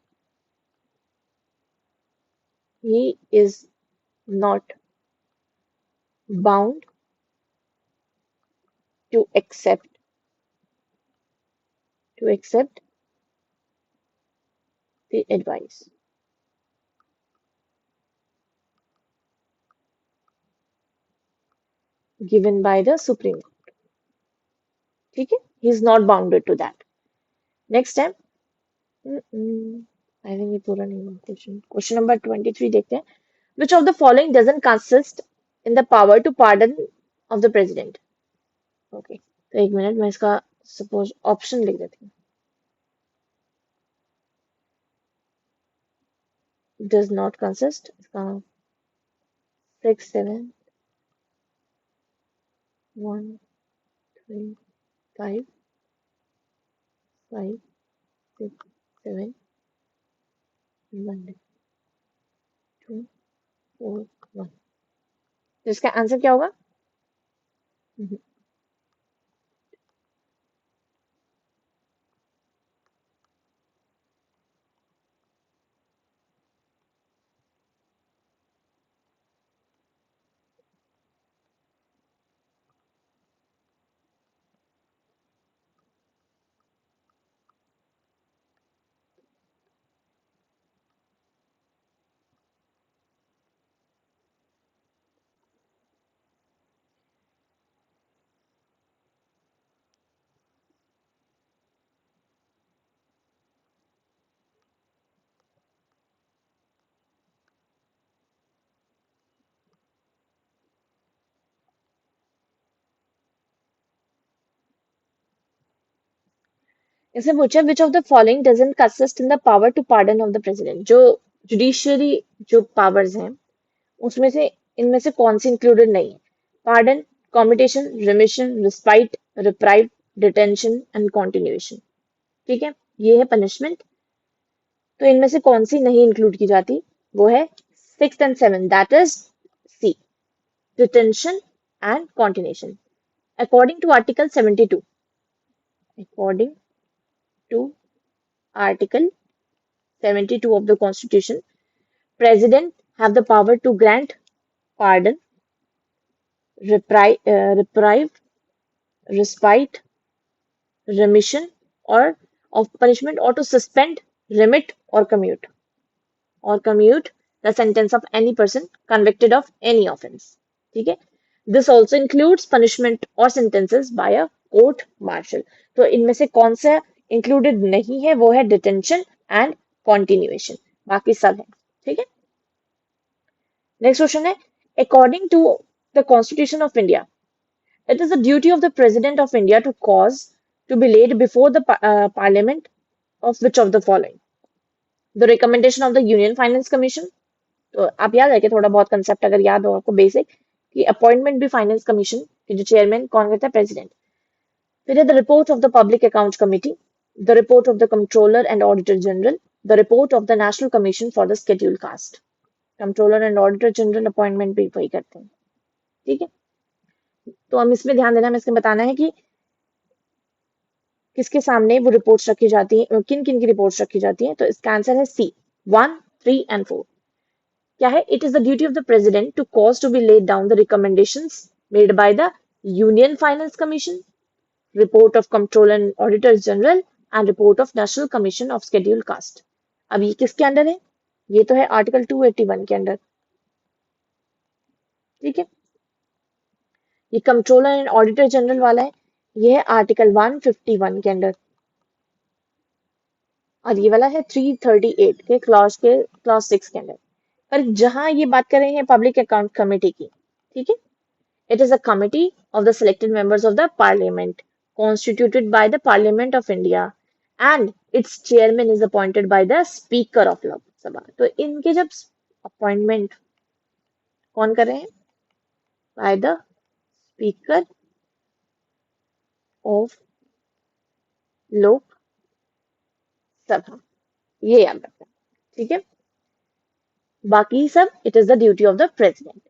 S1: he is not bound to accept the advice given by the supreme court ठीक है he is not bounded to that next है I think ये पूरा नहीं हुआ क्वेश्चन नंबर 23 देखते हैं which of the following doesn't consist in the power to pardon of the president okay तो एक मिनट मैं इसका सपोज ऑप्शन लिख देती हूँ does not consist इसका 6 7 1 3 5 6 7 1 2 4 1 तो इसका आंसर क्या होगा इसमें पूछा which of the following doesn't consist in the power to pardon of the president. जो जुडिशियरी जो पावर्स हैं उसमें से इनमें से कौन सी इंक्लूडेड नहीं है? Pardon, commutation, remission, respite, reprieve, detention and continuation. ठीक है, ये है पनिशमेंट। तो इनमें से कौन सी नहीं इंक्लूड की जाती? वो है six and seven, that is C, detention and continuation. According to article 72, according to article 72 of the constitution, president have the power to grant pardon, reprieve, respite, remission or of punishment, or to suspend, remit or commute the sentence of any person convicted of any offense. ठीक है, this also includes punishment or sentences by a court martial. तो इनमें से कौन सा included नहीं है? वो है डिटेंशन एंड कॉन्टिन्यूएशन, बाकी सब है। ठीक है, नेक्स्ट क्वेश्चन है, according to the constitution of India, it is the duty of the President of India to cause to be laid before the Parliament of which of the following? The recommendation of the Union Finance Commission. तो आप याद रखिए थोड़ा बहुत concept अगर याद हो आपको बेसिक, कि अपॉइंटमेंट भी फाइनेंस कमीशन के जो चेयरमैन कौन करता है? प्रेसिडेंट। फिर है the report of the public accounts committee, the report of the controller and auditor general, the report of the national commission for the schedule caste. Controller and auditor general appointment भी वही करते हैं। ठीक है, तो हम इसमें ध्यान देना, हमें इसमें बताना है कि किसके सामने वो रिपोर्ट्स रखी जाती है, किन किन की रिपोर्ट्स रखी जाती हैं। तो इसका आंसर है सी, 1, 3 एंड 4। क्या है? It is the duty of the president to cause to be laid down the recommendations made by the union finance commission, report of controller and auditors general and report of national commission of schedule caste. अब ये किसके under है? ये तो है article 281 के under. ठीक है, ये कंट्रोलर एंड ऑडिटर जनरल वाला है, ये है आर्टिकल 151 के अंडर, और ये वाला है 338 के क्लॉज 6 के अंदर। पर जहां ये बात कर रहे हैं पब्लिक अकाउंट कमेटी की, ठीक है, it is a committee of the selected members of the parliament constituted by the parliament of India and it's chairman is appointed by the speaker of Lok Sabha. तो इनके जब अपॉइंटमेंट कौन कर रहे हैं? By the speaker of Lok Sabha, ये याद रखना। ठीक है, बाकी सब it is the duty of the president.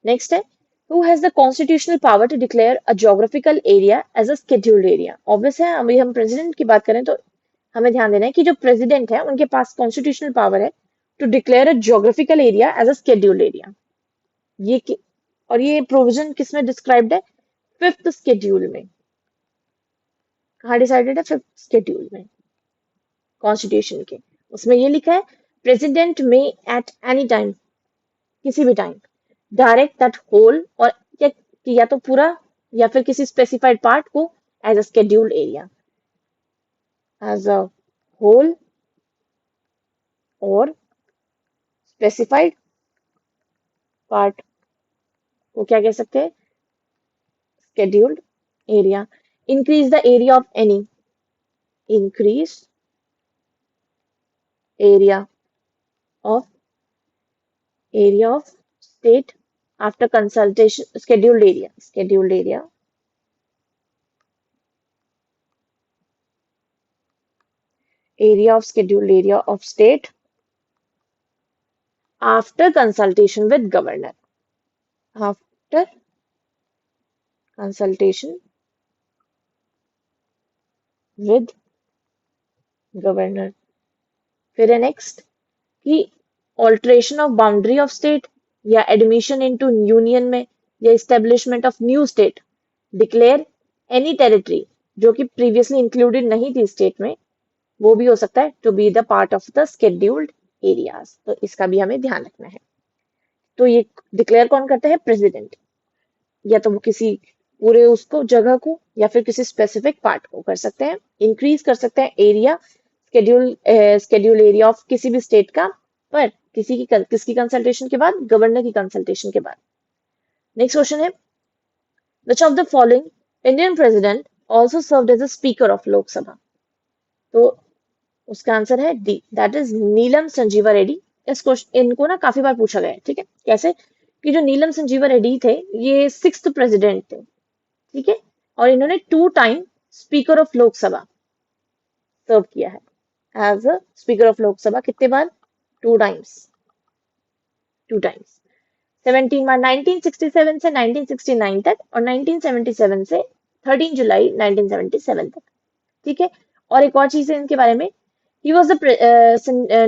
S1: Next है, who has the constitutional power to declare a geographical area as a scheduled area? Obvious है, अभी हम प्रेसिडेंट की बात करें तो हमें ध्यान देना है कि जो प्रेसिडेंट है उनके पास कॉन्स्टिट्यूशनल पावर है to declare a geographical area as a scheduled area. और ये प्रोविजन किसमें डिस्क्राइब्ड है? फिफ्थ स्केड्यूल में। कहाँ डिसाइडेड है? फिफ्थ स्केड्यूल में कॉन्स्टिट्यूशन के। उसमें ये लिखा है, प्रेसिडेंट में एट एनी टाइम, किसी भी टाइम, डायरेक्ट दैट होल, और या तो पूरा या फिर किसी स्पेसिफाइड पार्ट को as a scheduled area, as a whole और स्पेसिफाइड पार्ट को क्या कह सकते हैं? Scheduled area. Increase the area of any, increase area of state after consultation, scheduled area of scheduled area of state after consultation with governor, after consultation with governor। फिर है next कि alteration of boundary of state या admission into union में या establishment of new state, declare any territory जो कि previously included नहीं थी स्टेट में, वो भी हो सकता है to be the part of the scheduled areas. तो इसका भी हमें ध्यान रखना है। तो ये डिक्लेयर कौन करता है? प्रेसिडेंट, या तो वो किसी पूरे उसको जगह को या फिर किसी स्पेसिफिक पार्ट को कर सकते हैं। इंक्रीज कर सकते हैं एरिया, स्केड्यूल एरिया ऑफ किसी भी स्टेट का, पर किसकी कंसल्टेशन के बाद? गवर्नर की कंसल्टेशन के बाद। नेक्स्ट क्वेश्चन है, which of the following Indian president also served as a speaker of Lok Sabha? तो उसका आंसर है डी, दैट इज नीलम संजीवा रेड्डी। इस क्वेश्चन इनको ना काफी बार पूछा गया है, ठीक है, कैसे कि जो नीलम संजीवा रेड्डी थे, ये 6th प्रेसिडेंट थे, ठीक है, और इन्होंने 2 time speaker of Lok Sabha serve किया है as a speaker of Lok Sabha. कितने बार? 2 टाइम्स, 2 टाइम्स। 17 बार 1967 से 1969 तक, और 1977 से 13 जुलाई 1977 तक, ठीक है। और एक और चीज है इनके बारे में, he was the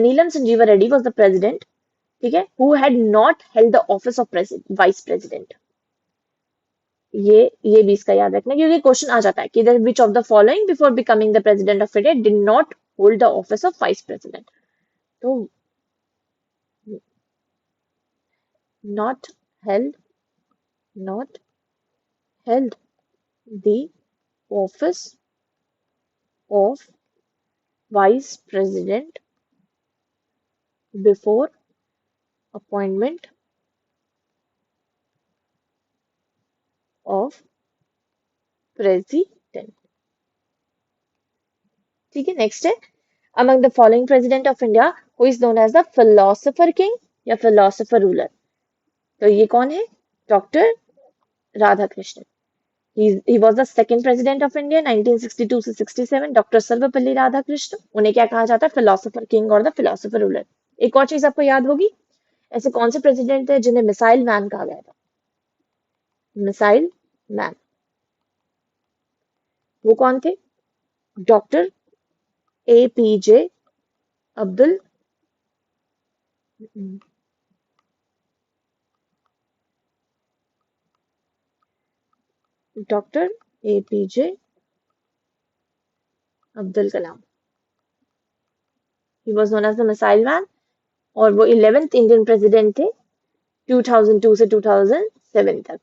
S1: Neelam Sanjiva Reddy was the president, ठीक है, who had not held the office of vice president. ये भी इसका याद रखना, क्योंकि क्वेश्चन आ जाता है कि which of the following before becoming the president of India did not hold the office of vice president. तो not held, not held the office of vice president before appointment of president, ठीक है। Next है, among the following president of India who is known as the philosopher king या philosopher ruler। तो ये कौन है? Doctor Radha Krishnan. he was the second president of India 1962 से 67। Doctor Sarvepalli Radhakrishna, उन्हें क्या कहा जाता है? फिलोसोफर किंग और द फिलोसोफर रूलर। एक और चीज आपको याद होगी, ऐसे कौन से प्रेसिडेंट थे जिन्हें मिसाइल मैन कहा गया था? मिसाइल मैन, वो कौन थे? Doctor APJ Abdul, doctor APJ Abdul Kalam. He was known as the missile man, और वो 11th इंडियन प्रेसिडेंट थे 2002 से 2007 तक,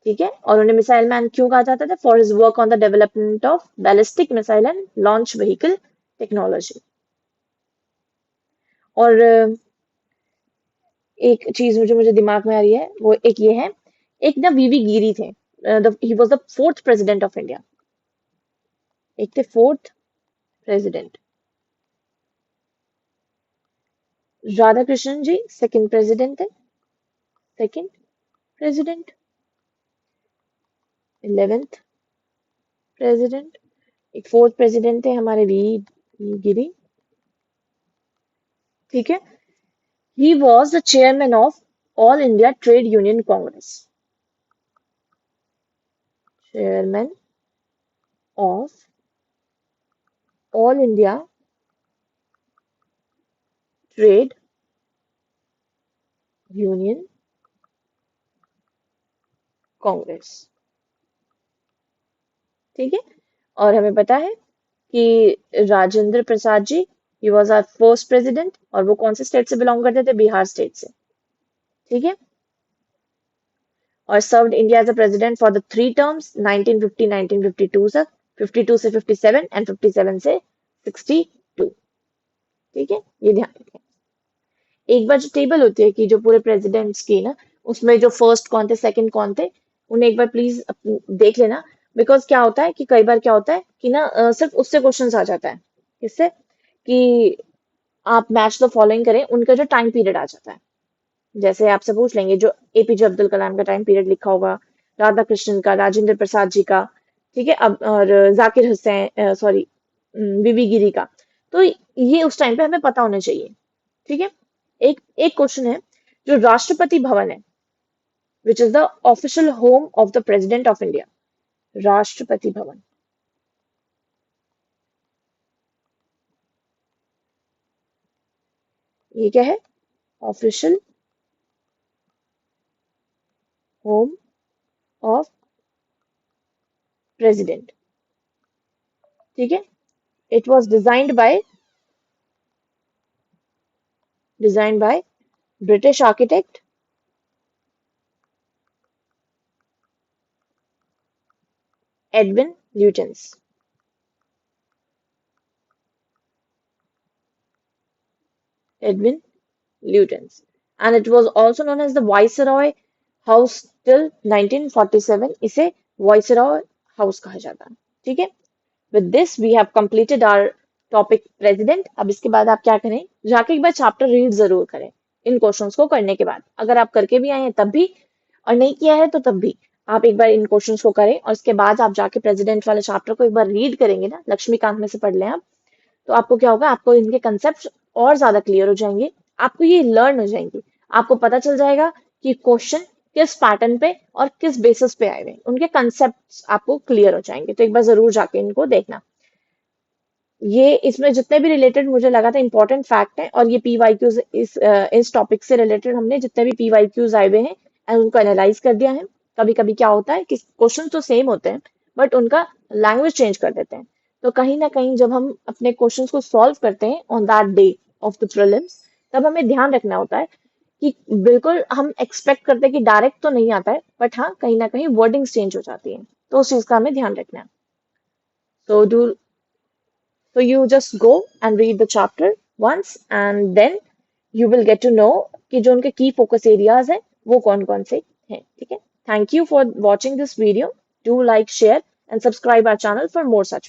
S1: ठीक है। और उन्हें मिसाइल मैन क्यों कहा जाता था? For his work on the development of ballistic missile and launch vehicle technology. और एक चीज मुझे मुझे दिमाग में आ रही है, वो एक ये है, एक ना वीवी गिरी थे, he was the 4th president of India. एक थे 4th प्रेसिडेंट। राधा कृष्णन जी 2nd प्रेसिडेंट थे, 2nd प्रेसिडेंट। 11th president. एक 4th प्रेसिडेंट थे हमारे वी गिरी, ठीक है। He was the chairman of All India Trade Union Congress. Chairman of All India Trade Union Congress, ठीक है। और हमें पता है कि Rajendra Prasad ji, he was our first president, और वो कौन से स्टेट से बिलोंग करते थे? बिहार स्टेट से, ठीक है। और served India as a president for the 3 terms 1950 1952 तक, 52 से 57 एंड 57 से 62, ठीक है, ये ध्यान रखें। एक बार जो टेबल होती है कि जो पूरे प्रेसिडेंट्स की ना, उसमें जो फर्स्ट कौन थे, सेकंड कौन थे, उन्हें एक बार प्लीज देख लेना। बिकॉज क्या होता है कि कई बार क्या होता है कि ना सिर्फ उससे क्वेश्चंस आ जाता है, किससे? कि आप मैच द फॉलोइंग करें, उनका जो टाइम पीरियड आ जाता है। जैसे आपसे पूछ लेंगे जो APJ अब्दुल कलाम का टाइम पीरियड लिखा होगा, राधा कृष्णन का, राजेंद्र प्रसाद जी का, ठीक है, अब और जाकिर हुसैन, सॉरी, बीबी गिरी का। तो ये उस टाइम पे हमें पता होना चाहिए, ठीक है। एक एक क्वेश्चन है, जो राष्ट्रपति भवन है, which is the official home of the president of India. Rashtrapati Bhavan, ये क्या है? ऑफिशियल होम ऑफ प्रेसिडेंट, ठीक है। It was designed by British architect Edwin Lutyens. Edwin Lutyens, and it was also known as the Viceroy House till 1947। इसे Viceroy House कहा जाता है, ठीक है। With this, we have completed our topic president. अब इसके बाद आप क्या करें, जाके एक बार चैप्टर रीड जरूर करें इन क्वेश्चंस को करने के बाद। अगर आप करके भी आए हैं तब भी, और नहीं किया है तो तब भी आप एक बार इन क्वेश्चंस को करें, और इसके बाद आप जाके प्रेसिडेंट वाले चैप्टर को एक बार रीड करेंगे ना, लक्ष्मीकांत में से पढ़ लें आप, तो आपको क्या होगा, आपको इनके कंसेप्ट और ज्यादा क्लियर हो जाएंगे, आपको ये लर्न हो जाएंगे, आपको पता चल जाएगा कि क्वेश्चन किस पैटर्न पे और किस बेसिस पे आए हुए हैं, उनके कंसेप्ट आपको क्लियर हो जाएंगे। तो एक बार जरूर जाके इनको देखना। ये इसमें जितने भी रिलेटेड मुझे लगा था इंपॉर्टेंट फैक्ट है, और ये पीवाईक्यूज इस टॉपिक से रिलेटेड हमने जितने भी पीवाईक्यूज आए हुए हैं and उनको एनालाइज कर दिया है। कभी कभी क्या होता है कि क्वेश्चन तो सेम होते हैं बट उनका लैंग्वेज चेंज कर देते हैं। तो कहीं ना कहीं जब हम अपने क्वेश्चंस को सॉल्व करते हैं on that day of the prelims, तब हमें ध्यान रखना होता है कि बिल्कुल हम एक्सपेक्ट करते हैं कि डायरेक्ट तो नहीं आता है, बट हाँ कहीं ना कहीं वर्डिंग्स चेंज हो जाती है, तो उस चीज का हमें ध्यान रखना है। तो do So you just go and read the chapter once, and then you will get to know कि जो उनके key focus areas हैं वो कौन कौन से हैं, ठीक है। Thank you for watching this video. Do like, share and subscribe our channel for more such